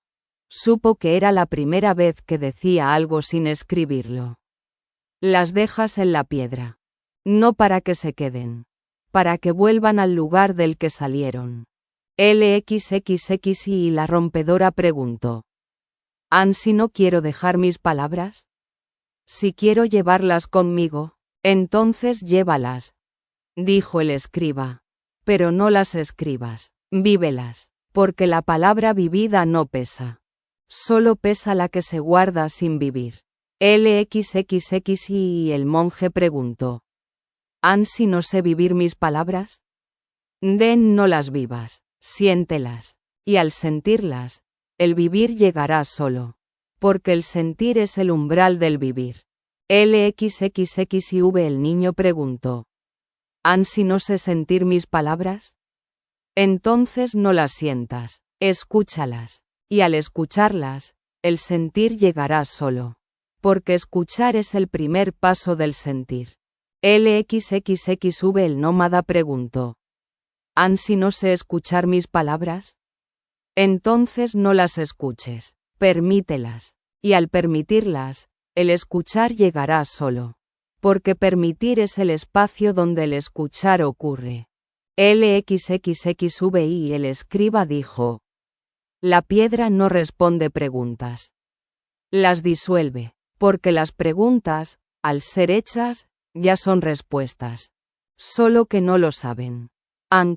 supo que era la primera vez que decía algo sin escribirlo. Las dejas en la piedra. No para que se queden. Para que vuelvan al lugar del que salieron. LXXXI y la rompedora preguntó. ¿Si no quiero dejar mis palabras? Si quiero llevarlas conmigo, entonces llévalas, dijo el escriba. Pero no las escribas, vívelas, porque la palabra vivida no pesa. Solo pesa la que se guarda sin vivir. LXXXI y el monje preguntó. ¿Si no sé vivir mis palabras? No las vivas, siéntelas, y al sentirlas, el vivir llegará solo. Porque el sentir es el umbral del vivir. LXXXIV el niño preguntó. ¿Si no sé sentir mis palabras? Entonces no las sientas, escúchalas, y al escucharlas, el sentir llegará solo. Porque escuchar es el primer paso del sentir. LXXXV el nómada preguntó. ¿Si no sé escuchar mis palabras? Entonces no las escuches, permítelas. Y al permitirlas, el escuchar llegará solo. Porque permitir es el espacio donde el escuchar ocurre. LXXXVI el escriba dijo. La piedra no responde preguntas. Las disuelve, porque las preguntas, al ser hechas, ya son respuestas. Solo que no lo saben.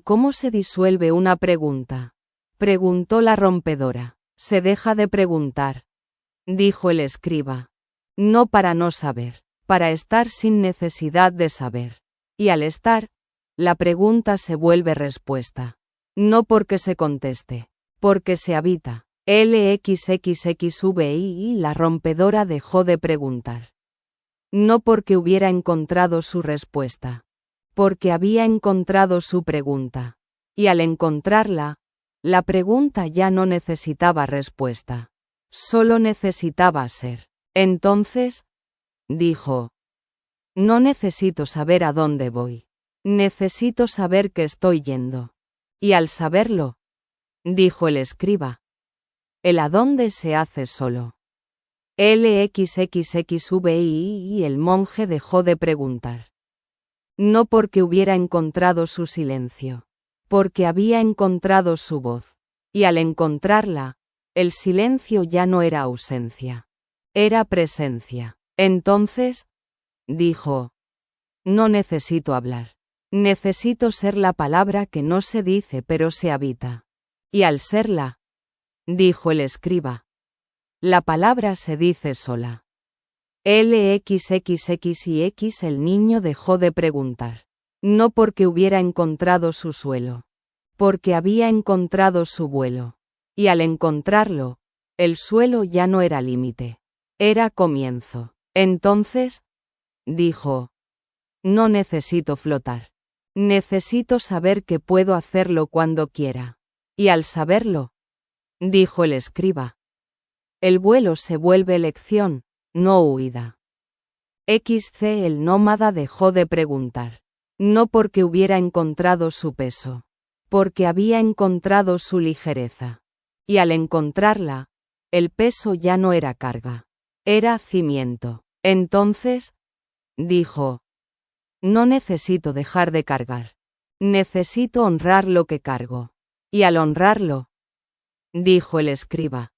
¿Cómo se disuelve una pregunta? Preguntó la rompedora. Se deja de preguntar. Dijo el escriba. No para no saber, para estar sin necesidad de saber. Y al estar, la pregunta se vuelve respuesta. No porque se conteste, porque se habita. LXXXVI la rompedora dejó de preguntar. No porque hubiera encontrado su respuesta. Porque había encontrado su pregunta. Y al encontrarla, la pregunta ya no necesitaba respuesta. Solo necesitaba ser. Entonces, dijo. No necesito saber a dónde voy. Necesito saber que estoy yendo. Y al saberlo, dijo el escriba. El a dónde se hace solo. LXXXVI el monje dejó de preguntar. No porque hubiera encontrado su silencio. Porque había encontrado su voz. Y al encontrarla, el silencio ya no era ausencia. Era presencia. Entonces, dijo. No necesito hablar. Necesito ser la palabra que no se dice pero se habita. Y al serla, dijo el escriba. La palabra se dice sola. LXXXX el niño dejó de preguntar. No porque hubiera encontrado su suelo. Porque había encontrado su vuelo. Y al encontrarlo, el suelo ya no era límite. Era comienzo. Entonces, dijo. No necesito flotar. Necesito saber que puedo hacerlo cuando quiera. Y al saberlo, dijo el escriba. El vuelo se vuelve elección, no huida. XC el nómada dejó de preguntar. No porque hubiera encontrado su peso. Porque había encontrado su ligereza. Y al encontrarla, el peso ya no era carga. Era cimiento. Entonces, dijo. No necesito dejar de cargar. Necesito honrar lo que cargo. Y al honrarlo, dijo el escriba.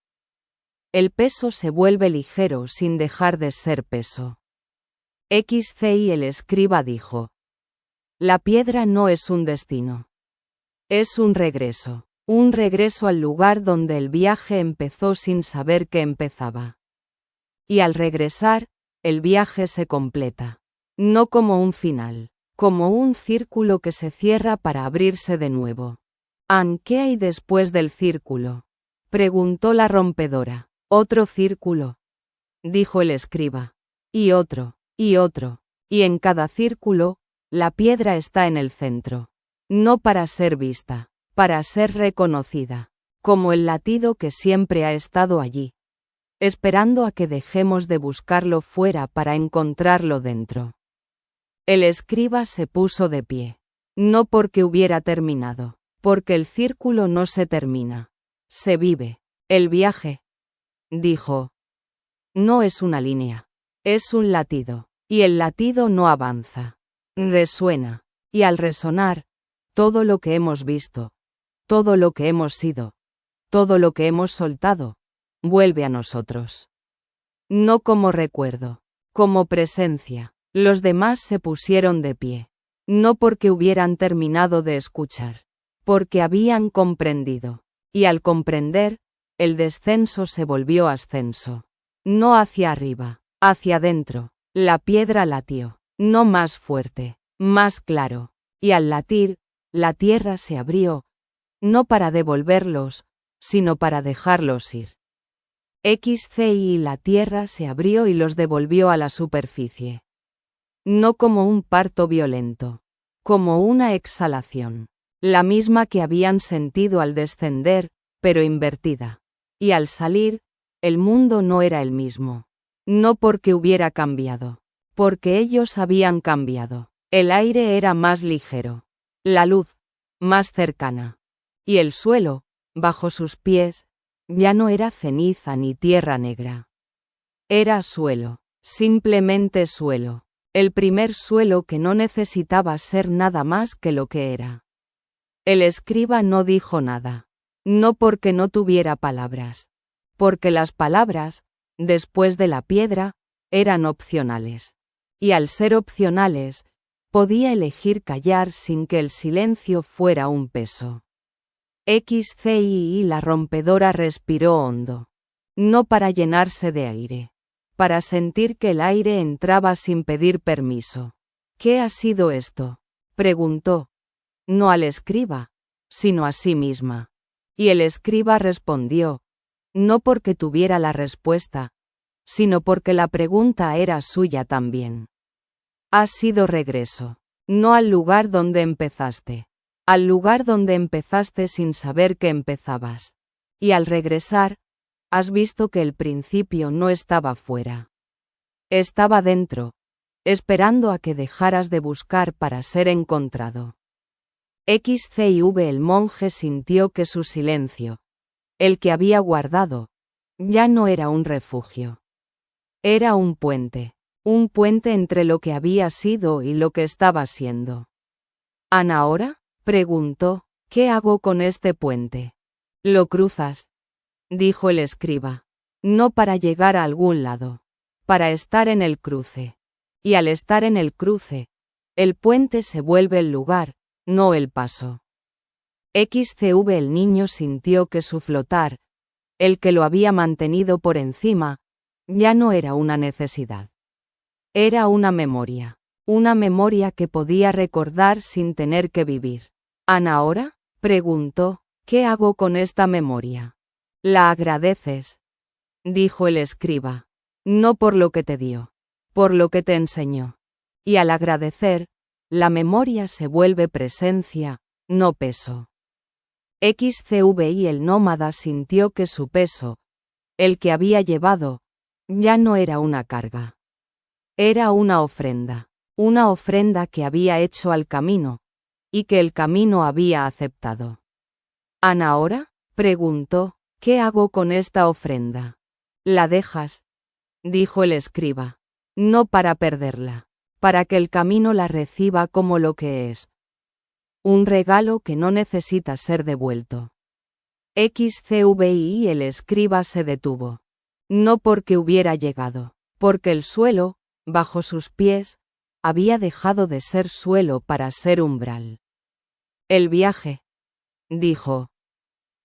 El peso se vuelve ligero sin dejar de ser peso. XCI el escriba dijo. La piedra no es un destino. Es un regreso al lugar donde el viaje empezó sin saber que empezaba. Y al regresar, el viaje se completa. No como un final, como un círculo que se cierra para abrirse de nuevo. ¿Qué hay después del círculo? Preguntó la rompedora. Otro círculo, dijo el escriba. Y otro, y otro. Y en cada círculo, la piedra está en el centro. No para ser vista, para ser reconocida. Como el latido que siempre ha estado allí. Esperando a que dejemos de buscarlo fuera para encontrarlo dentro. El escriba se puso de pie. No porque hubiera terminado. Porque el círculo no se termina. Se vive. El viaje, dijo. No es una línea. Es un latido. Y el latido no avanza. Resuena. Y al resonar, todo lo que hemos visto, todo lo que hemos sido, todo lo que hemos soltado, vuelve a nosotros. No como recuerdo, como presencia. Los demás se pusieron de pie. No porque hubieran terminado de escuchar. Porque habían comprendido. Y al comprender, el descenso se volvió ascenso. No hacia arriba, hacia adentro. La piedra latió. No más fuerte, más claro. Y al latir, la tierra se abrió. No para devolverlos, sino para dejarlos ir. XCI la tierra se abrió y los devolvió a la superficie. No como un parto violento. Como una exhalación. La misma que habían sentido al descender, pero invertida. Y al salir, el mundo no era el mismo. No porque hubiera cambiado. Porque ellos habían cambiado. El aire era más ligero. La luz, más cercana. Y el suelo, bajo sus pies, ya no era ceniza ni tierra negra. Era suelo. Simplemente suelo. El primer suelo que no necesitaba ser nada más que lo que era. El escriba no dijo nada. No porque no tuviera palabras. Porque las palabras, después de la piedra, eran opcionales. Y al ser opcionales, podía elegir callar sin que el silencio fuera un peso. XCII la rompedora respiró hondo. No para llenarse de aire. Para sentir que el aire entraba sin pedir permiso. ¿Qué ha sido esto?, preguntó. No al escriba, sino a sí misma. Y el escriba respondió, no porque tuviera la respuesta, sino porque la pregunta era suya también. Ha sido regreso. No al lugar donde empezaste. Al lugar donde empezaste sin saber que empezabas. Y al regresar, has visto que el principio no estaba fuera. Estaba dentro, esperando a que dejaras de buscar para ser encontrado. XCIV el monje sintió que su silencio, el que había guardado, ya no era un refugio. Era un puente entre lo que había sido y lo que estaba siendo. ¿Ana ahora?, preguntó, ¿qué hago con este puente? Lo cruzas, dijo el escriba. No para llegar a algún lado, para estar en el cruce. Y al estar en el cruce, el puente se vuelve el lugar, no el paso. XCV el niño sintió que su flotar, el que lo había mantenido por encima, ya no era una necesidad. Era una memoria que podía recordar sin tener que vivir. ¿Ana ahora?, preguntó, ¿qué hago con esta memoria? La agradeces, dijo el escriba. No por lo que te dio, por lo que te enseñó. Y al agradecer, la memoria se vuelve presencia, no peso. XCVI el nómada sintió que su peso, el que había llevado, ya no era una carga. Era una ofrenda que había hecho al camino, y que el camino había aceptado. ¿Ana ahora?, preguntó, ¿qué hago con esta ofrenda? La dejas, dijo el escriba. No para perderla, para que el camino la reciba como lo que es. Un regalo que no necesita ser devuelto. XCVI el escriba se detuvo. No porque hubiera llegado, porque el suelo, bajo sus pies, había dejado de ser suelo para ser umbral. El viaje, dijo,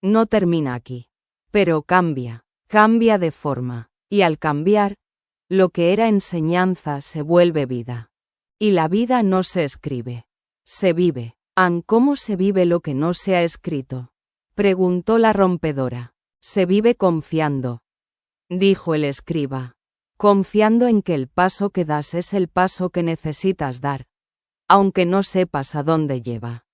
no termina aquí, pero cambia de forma, y al cambiar, lo que era enseñanza se vuelve vida. Y la vida no se escribe, se vive. ¿Cómo se vive lo que no se ha escrito?, preguntó la rompedora. Se vive confiando, dijo el escriba. Confiando en que el paso que das es el paso que necesitas dar, aunque no sepas a dónde lleva.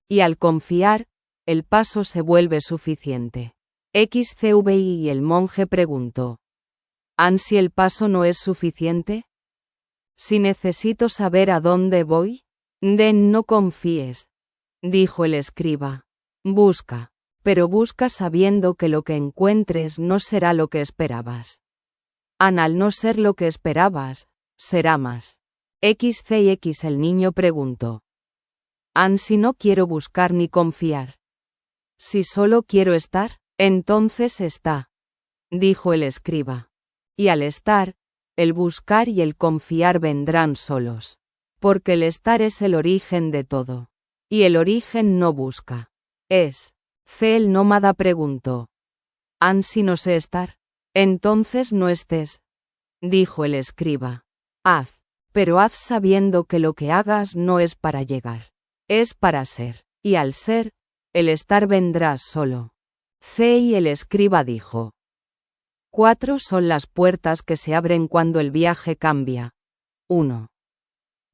Y al confiar, el paso se vuelve suficiente. XCVI y el monje preguntó. ¿Si el paso no es suficiente? Si necesito saber a dónde voy, no confíes, dijo el escriba. Busca, pero busca sabiendo que lo que encuentres no será lo que esperabas. Al no ser lo que esperabas, será más. XCX el niño preguntó. Si no quiero buscar ni confiar. Si solo quiero estar, entonces está, dijo el escriba. Y al estar, el buscar y el confiar vendrán solos. Porque el estar es el origen de todo. Y el origen no busca. Es. El nómada preguntó. Si no sé estar, entonces no estés, dijo el escriba. Haz, pero haz sabiendo que lo que hagas no es para llegar, es para ser, y al ser, el estar vendrá solo. Y el escriba dijo. 4 son las puertas que se abren cuando el viaje cambia. 1.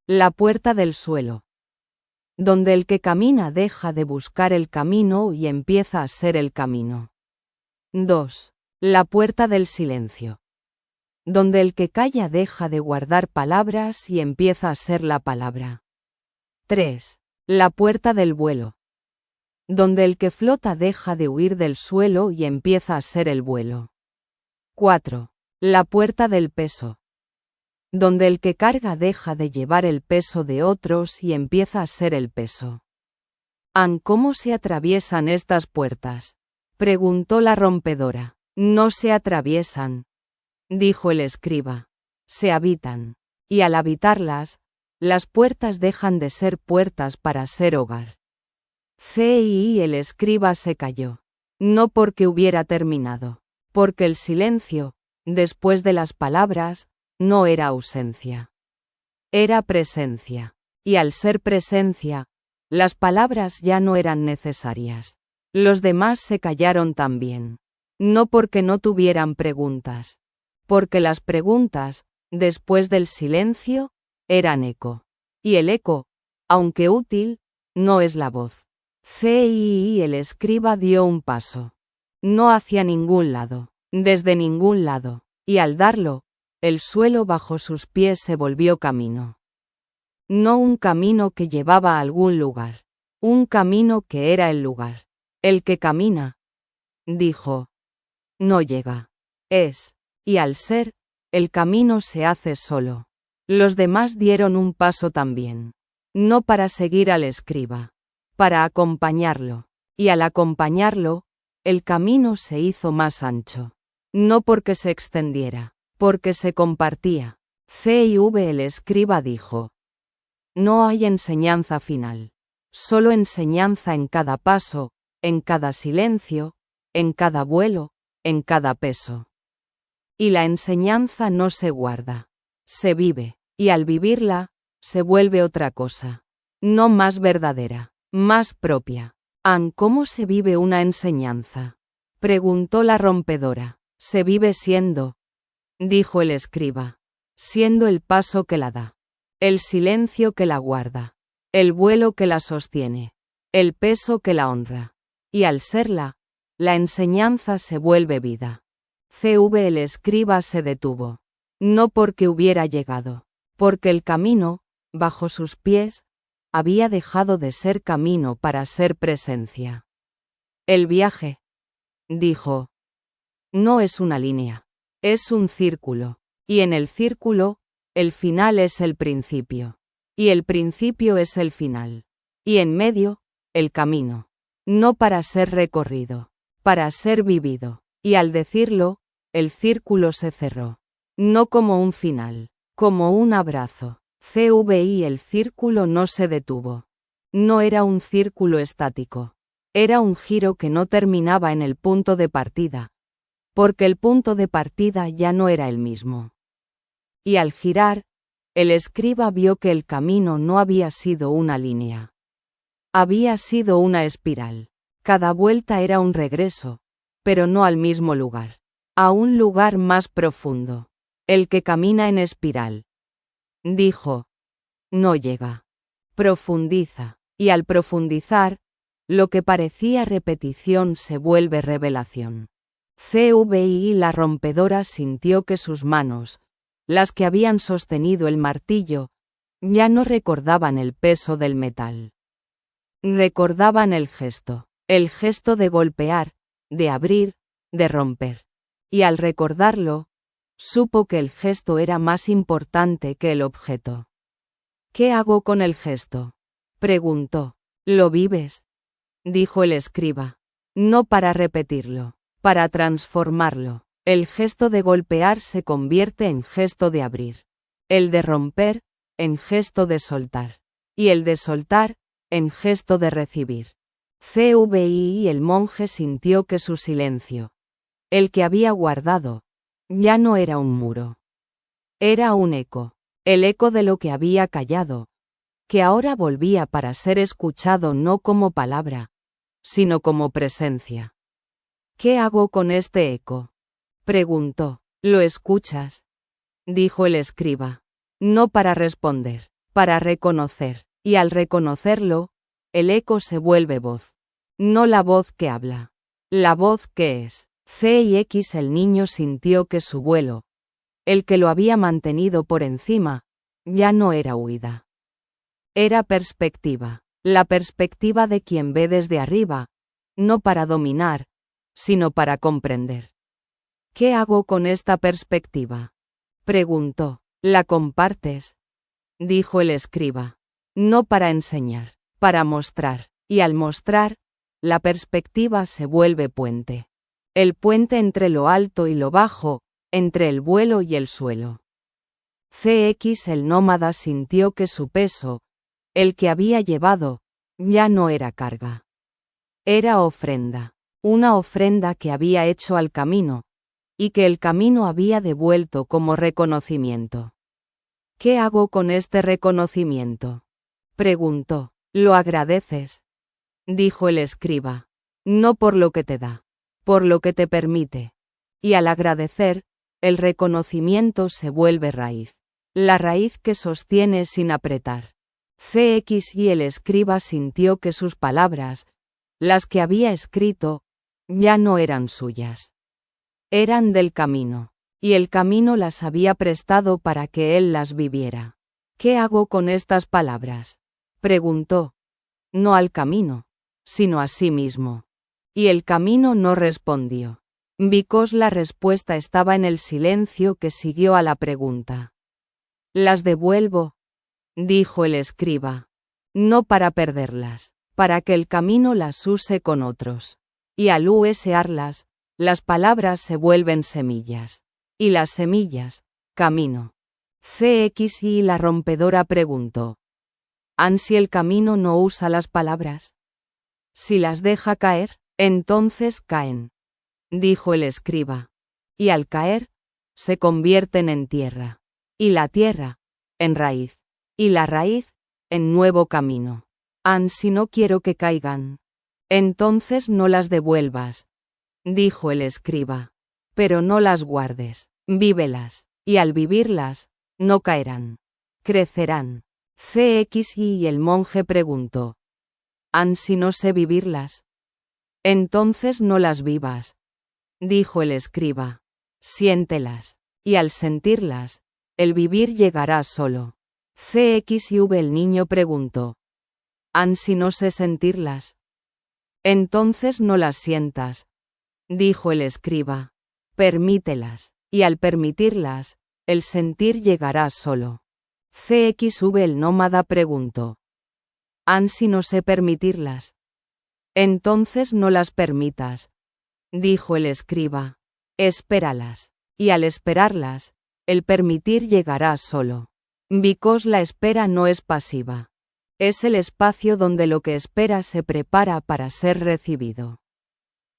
La puerta del suelo, donde el que camina deja de buscar el camino y empieza a ser el camino. 2. La puerta del silencio, donde el que calla deja de guardar palabras y empieza a ser la palabra. 3. La puerta del vuelo, donde el que flota deja de huir del suelo y empieza a ser el vuelo. 4. La puerta del peso, donde el que carga deja de llevar el peso de otros y empieza a ser el peso. ¿Cómo se atraviesan estas puertas?, preguntó la rompedora. No se atraviesan, dijo el escriba. Se habitan. Y al habitarlas, las puertas dejan de ser puertas para ser hogar. El escriba se calló. No porque hubiera terminado, porque el silencio, después de las palabras, no era ausencia. Era presencia. Y al ser presencia, las palabras ya no eran necesarias. Los demás se callaron también. No porque no tuvieran preguntas. Porque las preguntas, después del silencio, eran eco. Y el eco, aunque útil, no es la voz. El escriba dio un paso. No hacia ningún lado, desde ningún lado, y al darlo, el suelo bajo sus pies se volvió camino. No un camino que llevaba a algún lugar, un camino que era el lugar. El que camina, dijo, no llega. Es, y al ser, el camino se hace solo. Los demás dieron un paso también. No para seguir al escriba, para acompañarlo. Y al acompañarlo, el camino se hizo más ancho. No porque se extendiera, porque se compartía. El escriba dijo, no hay enseñanza final. Solo enseñanza en cada paso, en cada silencio, en cada vuelo, en cada peso. Y la enseñanza no se guarda, se vive, y al vivirla, se vuelve otra cosa. No más verdadera, más propia. ¿Cómo se vive una enseñanza?, preguntó la rompedora. Se vive siendo, dijo el escriba, siendo el paso que la da, el silencio que la guarda, el vuelo que la sostiene, el peso que la honra. Y al serla, la enseñanza se vuelve vida. El escriba se detuvo. No porque hubiera llegado, porque el camino, bajo sus pies, había dejado de ser camino para ser presencia. El viaje, dijo, no es una línea, es un círculo, y en el círculo, el final es el principio, y el principio es el final, y en medio, el camino. No para ser recorrido, para ser vivido, y al decirlo, el círculo se cerró. No como un final, como un abrazo. El círculo no se detuvo. No era un círculo estático. Era un giro que no terminaba en el punto de partida, porque el punto de partida ya no era el mismo. Y al girar, el escriba vio que el camino no había sido una línea. Había sido una espiral. Cada vuelta era un regreso, pero no al mismo lugar. A un lugar más profundo. El que camina en espiral, dijo, no llega. Profundiza. Y al profundizar, lo que parecía repetición se vuelve revelación. La rompedora sintió que sus manos, las que habían sostenido el martillo, ya no recordaban el peso del metal. Recordaban el gesto de golpear, de abrir, de romper. Y al recordarlo, supo que el gesto era más importante que el objeto. ¿Qué hago con el gesto?, preguntó. ¿Lo vives?, dijo el escriba. No para repetirlo, para transformarlo. El gesto de golpear se convierte en gesto de abrir. El de romper, en gesto de soltar. Y el de soltar, en gesto de recibir. El monje sintió que su silencio, el que había guardado, ya no era un muro. Era un eco, el eco de lo que había callado, que ahora volvía para ser escuchado no como palabra, sino como presencia. ¿Qué hago con este eco?, preguntó. ¿Lo escuchas?, dijo el escriba. No para responder, para reconocer, y al reconocerlo, el eco se vuelve voz. No la voz que habla, la voz que es. El niño sintió que su vuelo, El que lo había mantenido por encima, ya no era huida. Era perspectiva. La perspectiva de quien ve desde arriba, no para dominar, sino para comprender. ¿Qué hago con esta perspectiva?, preguntó. ¿La compartes?, dijo el escriba. No para enseñar, para mostrar, y al mostrar, la perspectiva se vuelve puente. El puente entre lo alto y lo bajo, entre el vuelo y el suelo. CX el nómada sintió que su peso, el que había llevado, ya no era carga. Era ofrenda, una ofrenda que había hecho al camino, y que el camino había devuelto como reconocimiento. ¿Qué hago con este reconocimiento?, preguntó. ¿Lo agradeces?, dijo el escriba. No por lo que te da, por lo que te permite. Y al agradecer, el reconocimiento se vuelve raíz. La raíz que sostiene sin apretar. CX y el escriba sintió que sus palabras, las que había escrito, ya no eran suyas. Eran del camino, y el camino las había prestado para que él las viviera. ¿Qué hago con estas palabras?, preguntó. No al camino, sino a sí mismo. Y el camino no respondió. Because la respuesta estaba en el silencio que siguió a la pregunta. Las devuelvo, dijo el escriba. No para perderlas, para que el camino las use con otros. Y al usearlas, las palabras se vuelven semillas. Y las semillas, camino. CX y la rompedora preguntó. ¿Si el camino no usa las palabras? Si las deja caer, entonces caen, dijo el escriba. Y al caer, se convierten en tierra. Y la tierra, en raíz. Y la raíz, en nuevo camino. Si no quiero que caigan, entonces no las devuelvas, dijo el escriba. Pero no las guardes, vívelas, y al vivirlas, no caerán, crecerán. CX y el monje preguntó. Si no sé vivirlas, entonces no las vivas, dijo el escriba. Siéntelas, y al sentirlas, el vivir llegará solo. CXV el niño preguntó. Si no sé sentirlas, entonces no las sientas, dijo el escriba. Permítelas, y al permitirlas, el sentir llegará solo. CXV el nómada preguntó. Si no sé permitirlas, entonces no las permitas, dijo el escriba. Espéralas, y al esperarlas, el permitir llegará solo. Because la espera no es pasiva. Es el espacio donde lo que espera se prepara para ser recibido.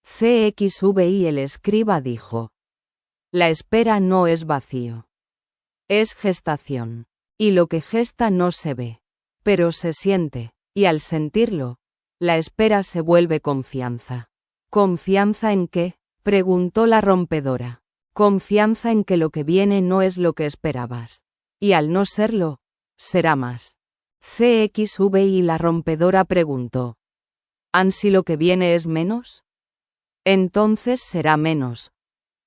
CXV y el escriba dijo. La espera no es vacío. Es gestación. Y lo que gesta no se ve, pero se siente, y al sentirlo, la espera se vuelve confianza. ¿Confianza en qué?, preguntó la rompedora. Confianza en que lo que viene no es lo que esperabas. Y al no serlo, será más. CXV y la rompedora preguntó. ¿Si lo que viene es menos? Entonces será menos,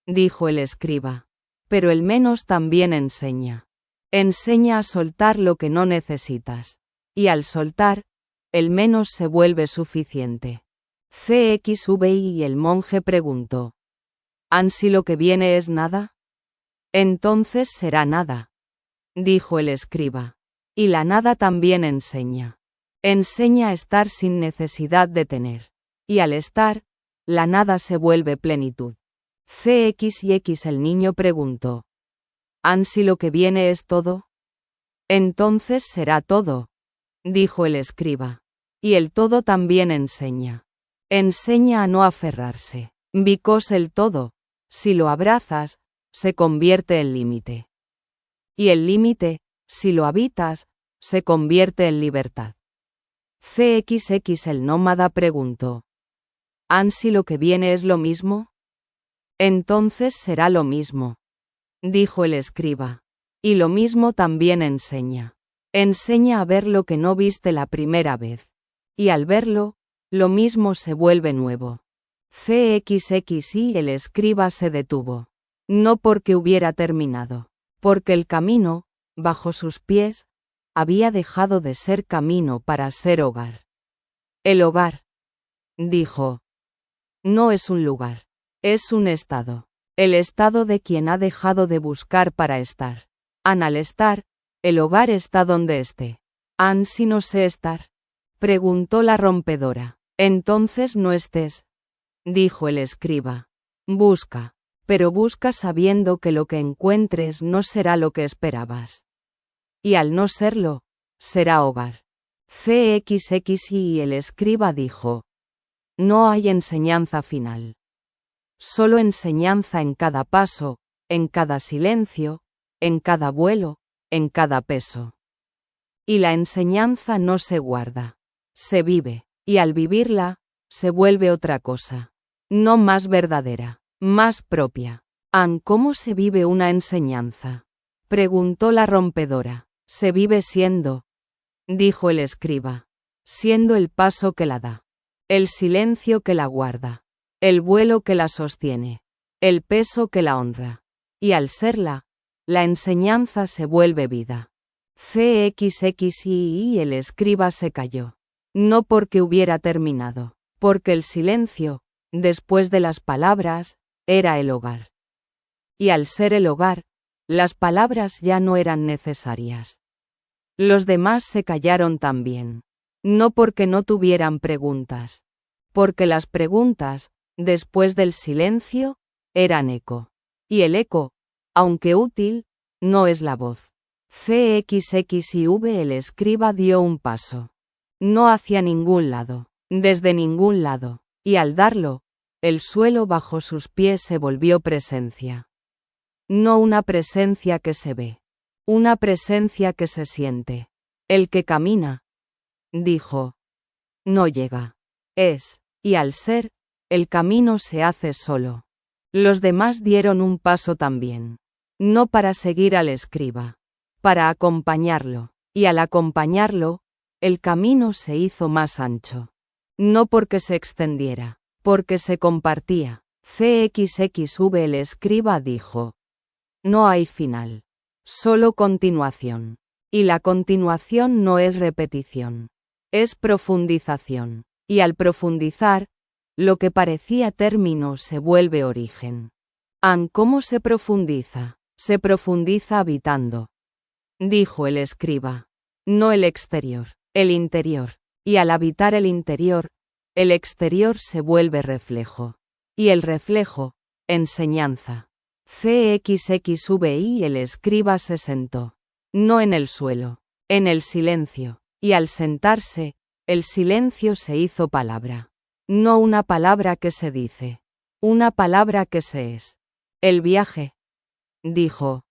dijo el escriba. Pero el menos también enseña. Enseña a soltar lo que no necesitas. Y al soltar, el menos se vuelve suficiente. CXV y el monje preguntó. ¿Si lo que viene es nada? Entonces será nada, dijo el escriba. Y la nada también enseña. Enseña a estar sin necesidad de tener. Y al estar, la nada se vuelve plenitud. CX el niño preguntó. ¿Si lo que viene es todo? Entonces será todo, dijo el escriba. Y el todo también enseña. Enseña a no aferrarse. Because el todo, si lo abrazas, se convierte en límite. Y el límite, si lo habitas, se convierte en libertad. CXX el nómada preguntó. ¿Si lo que viene es lo mismo? Entonces será lo mismo, dijo el escriba. Y lo mismo también enseña. Enseña a ver lo que no viste la primera vez. Y al verlo, lo mismo se vuelve nuevo. CXX y el escriba se detuvo. No porque hubiera terminado, Porque el camino, bajo sus pies, había dejado de ser camino para ser hogar. El hogar, dijo, no es un lugar, es un estado. El estado de quien ha dejado de buscar para estar. Al estar, el hogar está donde esté. Si no sé estar, preguntó la rompedora. Entonces no estés, dijo el escriba. Busca, pero busca sabiendo que lo que encuentres no será lo que esperabas. Y al no serlo, será hogar. Y el escriba dijo: no hay enseñanza final. Solo enseñanza en cada paso, en cada silencio, en cada vuelo, en cada peso. Y la enseñanza no se guarda, se vive, y al vivirla, se vuelve otra cosa. No más verdadera, más propia. ¿Cómo se vive una enseñanza?, preguntó la rompedora. Se vive siendo, dijo el escriba, siendo el paso que la da, el silencio que la guarda, el vuelo que la sostiene, el peso que la honra. Y al serla, la enseñanza se vuelve vida. Y el escriba se calló. No porque hubiera terminado, porque el silencio, después de las palabras, era el hogar. Y al ser el hogar, las palabras ya no eran necesarias. Los demás se callaron también. No porque no tuvieran preguntas, porque las preguntas, después del silencio, eran eco. Y el eco, aunque útil, no es la voz. El escriba dio un paso. No hacia ningún lado, desde ningún lado, y al darlo, el suelo bajo sus pies se volvió presencia. No una presencia que se ve, una presencia que se siente. El que camina, dijo, no llega, es, y al ser, el camino se hace solo. Los demás dieron un paso también, no para seguir al escriba, para acompañarlo, y al acompañarlo, el camino se hizo más ancho. No porque se extendiera, porque se compartía. El escriba dijo: no hay final, solo continuación. Y la continuación no es repetición, es profundización. Y al profundizar, lo que parecía término se vuelve origen. ¿Cómo se profundiza? Se profundiza habitando, dijo el escriba. No el exterior, el interior. Y al habitar el interior, el exterior se vuelve reflejo. Y el reflejo, enseñanza. El escriba se sentó. No en el suelo, en el silencio. Y al sentarse, el silencio se hizo palabra. No una palabra que se dice, una palabra que se es. El viaje, dijo,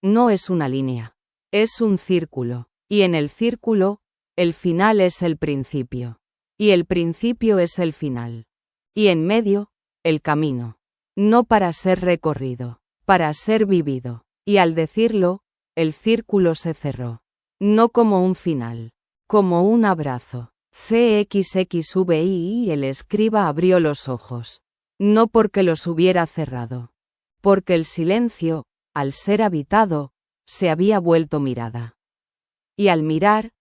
no es una línea, es un círculo. Y en el círculo, el final es el principio. Y el principio es el final. Y en medio, el camino. No para ser recorrido, para ser vivido. Y al decirlo, el círculo se cerró. No como un final, como un abrazo. El escriba abrió los ojos. No porque los hubiera cerrado. Porque el silencio, al ser habitado, se había vuelto mirada. Y al mirar,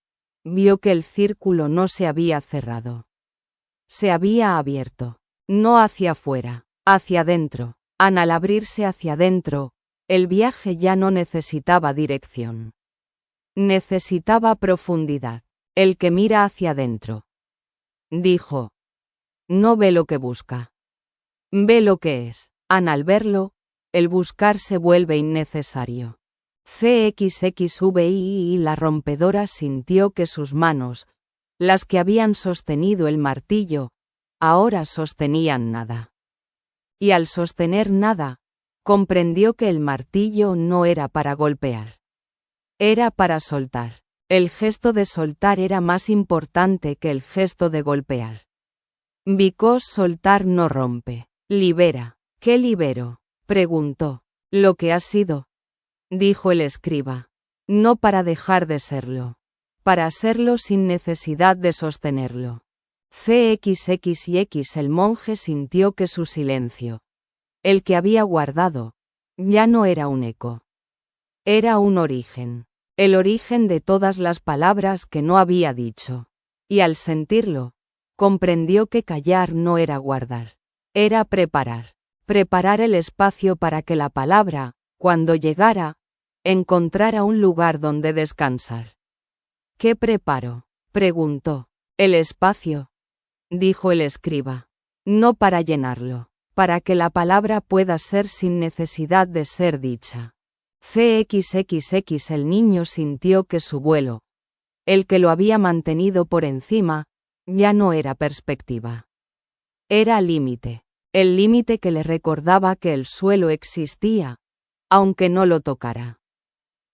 vio que el círculo no se había cerrado. Se había abierto. No hacia afuera, hacia adentro. Al abrirse hacia adentro, el viaje ya no necesitaba dirección. Necesitaba profundidad. El que mira hacia adentro, dijo, no ve lo que busca. Ve lo que es. Al verlo, el buscar se vuelve innecesario. Y la rompedora sintió que sus manos, las que habían sostenido el martillo, ahora sostenían nada. Y al sostener nada, comprendió que el martillo no era para golpear. Era para soltar. El gesto de soltar era más importante que el gesto de golpear. Because soltar no rompe, libera. ¿Qué libero?, preguntó. Lo que ha sido, dijo el escriba. No para dejar de serlo. Para serlo sin necesidad de sostenerlo. El monje sintió que su silencio, el que había guardado, ya no era un eco. Era un origen. El origen de todas las palabras que no había dicho. Y al sentirlo, comprendió que callar no era guardar. Era preparar. Preparar el espacio para que la palabra, cuando llegara, encontrara un lugar donde descansar. ¿Qué preparo?, preguntó. El espacio, dijo el escriba. No para llenarlo, para que la palabra pueda ser sin necesidad de ser dicha. XXX. El niño sintió que su vuelo, el que lo había mantenido por encima, ya no era perspectiva. Era límite, el límite que le recordaba que el suelo existía, aunque no lo tocara.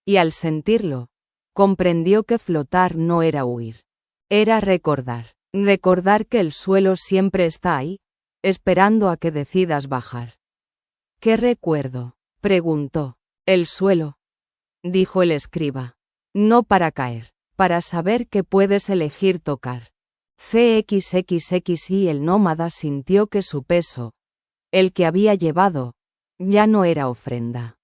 Y al sentirlo, comprendió que flotar no era huir. Era recordar que el suelo siempre está ahí, esperando a que decidas bajar. ¿Qué recuerdo?, preguntó. El suelo, dijo el escriba. No para caer, para saber que puedes elegir tocar. XXX. Y el nómada sintió que su peso, el que había llevado, ya no era ofrenda.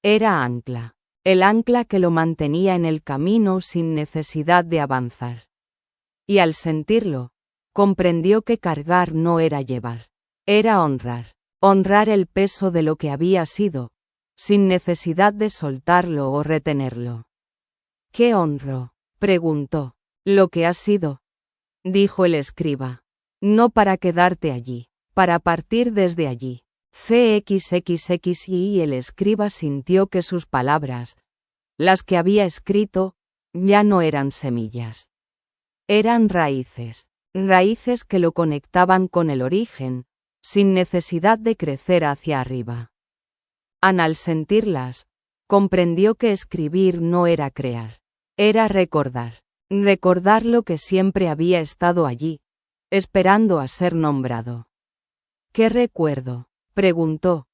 Era ancla. El ancla que lo mantenía en el camino sin necesidad de avanzar. Y al sentirlo, comprendió que cargar no era llevar. Era honrar. Honrar el peso de lo que había sido, sin necesidad de soltarlo o retenerlo. ¿Qué honro?, preguntó. Lo que has sido, dijo el escriba. No para quedarte allí, para partir desde allí. XXX. Y el escriba sintió que sus palabras, las que había escrito, ya no eran semillas. Eran raíces, raíces que lo conectaban con el origen, sin necesidad de crecer hacia arriba. Al sentirlas, comprendió que escribir no era crear, era recordar. Recordar lo que siempre había estado allí, esperando a ser nombrado. ¿Qué recuerdo?, preguntó.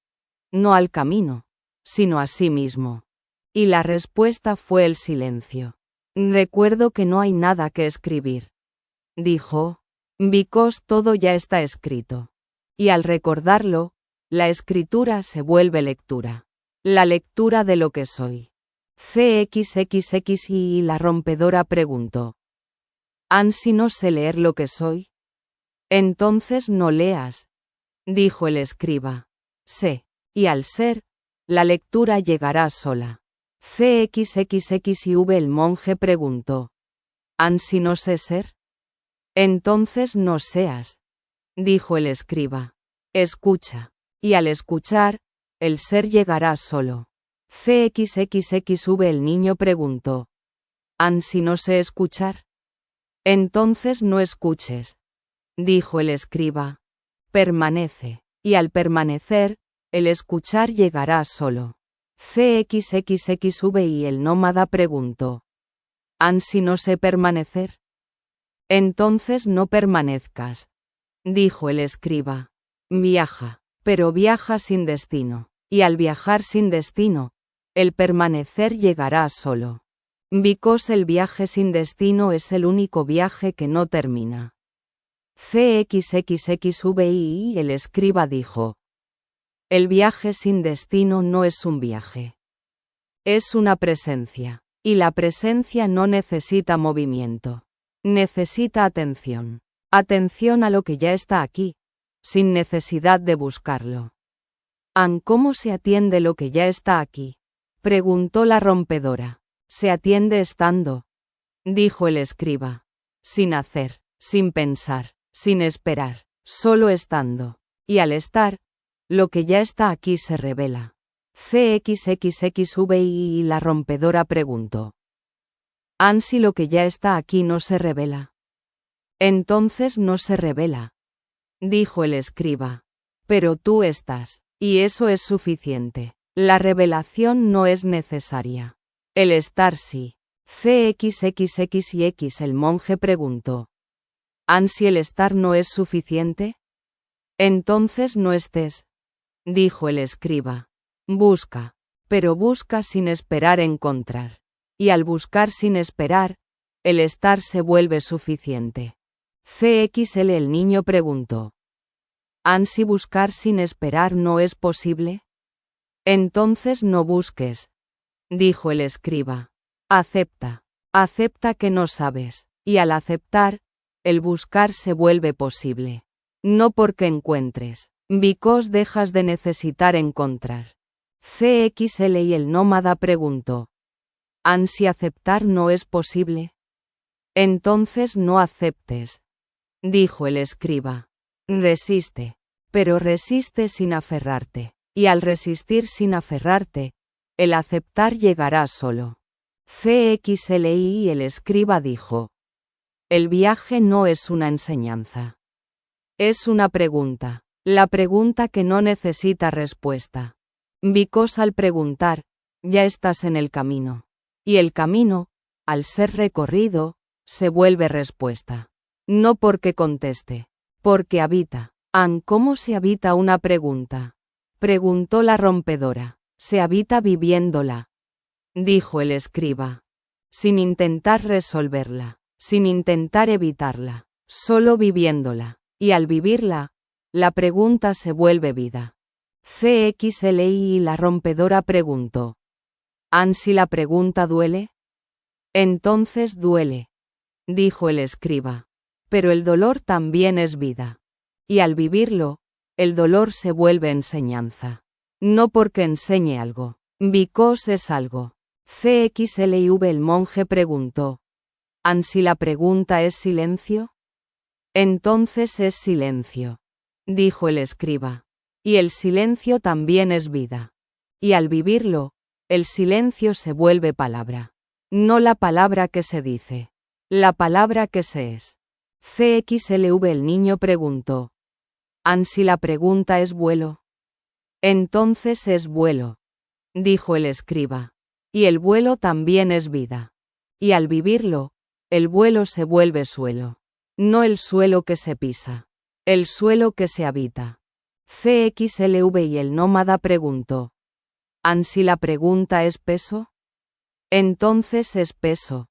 No al camino, sino a sí mismo. Y la respuesta fue el silencio. Recuerdo que no hay nada que escribir, dijo. Because todo ya está escrito. Y al recordarlo, la escritura se vuelve lectura. La lectura de lo que soy. XXX. Y la rompedora preguntó. ¿Si no sé leer lo que soy? Entonces no leas, dijo el escriba. Sé, y al ser, la lectura llegará sola. XXX. Y el monje preguntó. ¿Si no sé ser? Entonces no seas, dijo el escriba. Escucha, y al escuchar, el ser llegará solo. XXX. El niño preguntó. ¿Si no sé escuchar? Entonces no escuches, dijo el escriba. Permanece, y al permanecer, el escuchar llegará solo. XXX. Y el nómada preguntó. ¿Si no sé permanecer? Entonces no permanezcas, dijo el escriba. Viaja, pero viaja sin destino, y al viajar sin destino, el permanecer llegará solo. Because el viaje sin destino es el único viaje que no termina. XXX. Y el escriba dijo. El viaje sin destino no es un viaje. Es una presencia, y la presencia no necesita movimiento. Necesita atención. Atención a lo que ya está aquí, sin necesidad de buscarlo. ¿Cómo se atiende lo que ya está aquí?, preguntó la rompedora. Se atiende estando, dijo el escriba. Sin hacer, sin pensar, sin esperar, solo estando. Y al estar, lo que ya está aquí se revela. XXX. Y la rompedora preguntó. Si lo que ya está aquí no se revela. Entonces no se revela, dijo el escriba. Pero tú estás, y eso es suficiente. La revelación no es necesaria. El estar sí. XXX. Y el monje preguntó. Si el estar no es suficiente? Entonces no estés, dijo el escriba. Busca, pero busca sin esperar encontrar. Y al buscar sin esperar, el estar se vuelve suficiente. XL. El niño preguntó. Si buscar sin esperar no es posible? Entonces no busques, dijo el escriba. Acepta. Acepta que no sabes, y al aceptar, el buscar se vuelve posible. No porque encuentres, because dejas de necesitar encontrar. CXL y el nómada preguntó. ¿Si aceptar no es posible? Entonces no aceptes, dijo el escriba. Resiste, pero resiste sin aferrarte, y al resistir sin aferrarte, el aceptar llegará solo. CXLI y el escriba dijo. El viaje no es una enseñanza. Es una pregunta, la pregunta que no necesita respuesta. Because al preguntar, ya estás en el camino. Y el camino, al ser recorrido, se vuelve respuesta. No porque conteste, porque habita. ¿Cómo se habita una pregunta? Preguntó la rompedora. Se habita viviéndola, dijo el escriba. Sin intentar resolverla, sin intentar evitarla, solo viviéndola. Y al vivirla, la pregunta se vuelve vida. CXLI y la rompedora preguntó. ¿Si la pregunta duele? Entonces duele, dijo el escriba. Pero el dolor también es vida. Y al vivirlo, el dolor se vuelve enseñanza. No porque enseñe algo, because es algo. CXLIV el monje preguntó. ¿Si la pregunta es silencio? Entonces es silencio, dijo el escriba. Y el silencio también es vida. Y al vivirlo, el silencio se vuelve palabra. No la palabra que se dice, la palabra que se es. CXLV el niño preguntó. ¿Si la pregunta es vuelo? Entonces es vuelo, dijo el escriba. Y el vuelo también es vida. Y al vivirlo, el vuelo se vuelve suelo. No el suelo que se pisa, el suelo que se habita. CXLV y el nómada preguntó. ¿Si la pregunta es peso? Entonces es peso,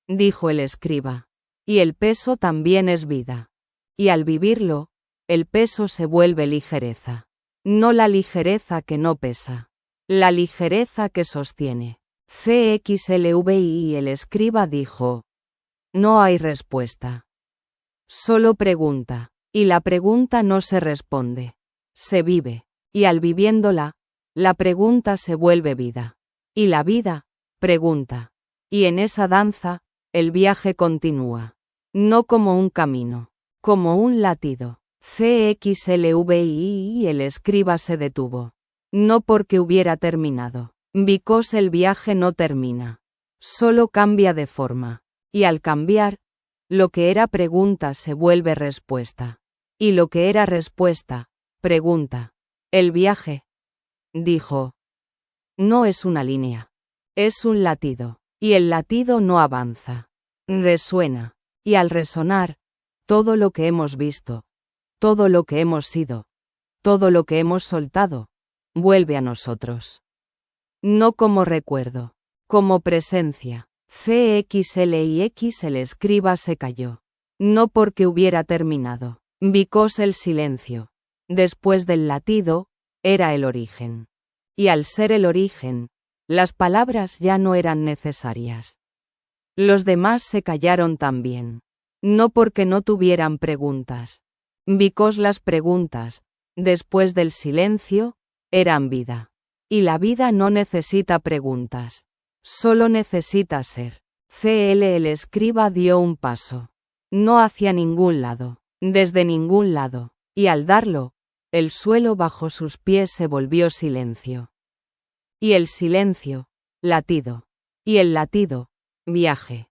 dijo el escriba. Y el peso también es vida. Y al vivirlo, el peso se vuelve ligereza. No la ligereza que no pesa, la ligereza que sostiene. CXLVI y el escriba dijo. No hay respuesta. Solo pregunta, y la pregunta no se responde. Se vive, y al viviéndola, la pregunta se vuelve vida. Y la vida, pregunta. Y en esa danza, el viaje continúa. No como un camino, como un latido. CXLVI y el escriba se detuvo. No porque hubiera terminado. Because el viaje no termina. Solo cambia de forma. Y al cambiar, lo que era pregunta se vuelve respuesta. Y lo que era respuesta, pregunta. El viaje, dijo, no es una línea. Es un latido. Y el latido no avanza. Resuena. Y al resonar, todo lo que hemos visto, todo lo que hemos sido, todo lo que hemos soltado, vuelve a nosotros. No como recuerdo, como presencia. CXLIX el escriba se calló. No porque hubiera terminado. Because el silencio, después del latido, era el origen. Y al ser el origen, las palabras ya no eran necesarias. Los demás se callaron también. No porque no tuvieran preguntas. Because las preguntas, después del silencio, eran vida. Y la vida no necesita preguntas. Solo necesita ser. CL el escriba dio un paso. No hacia ningún lado, desde ningún lado, y al darlo, el suelo bajo sus pies se volvió silencio. Y el silencio, latido. Y el latido, viaje.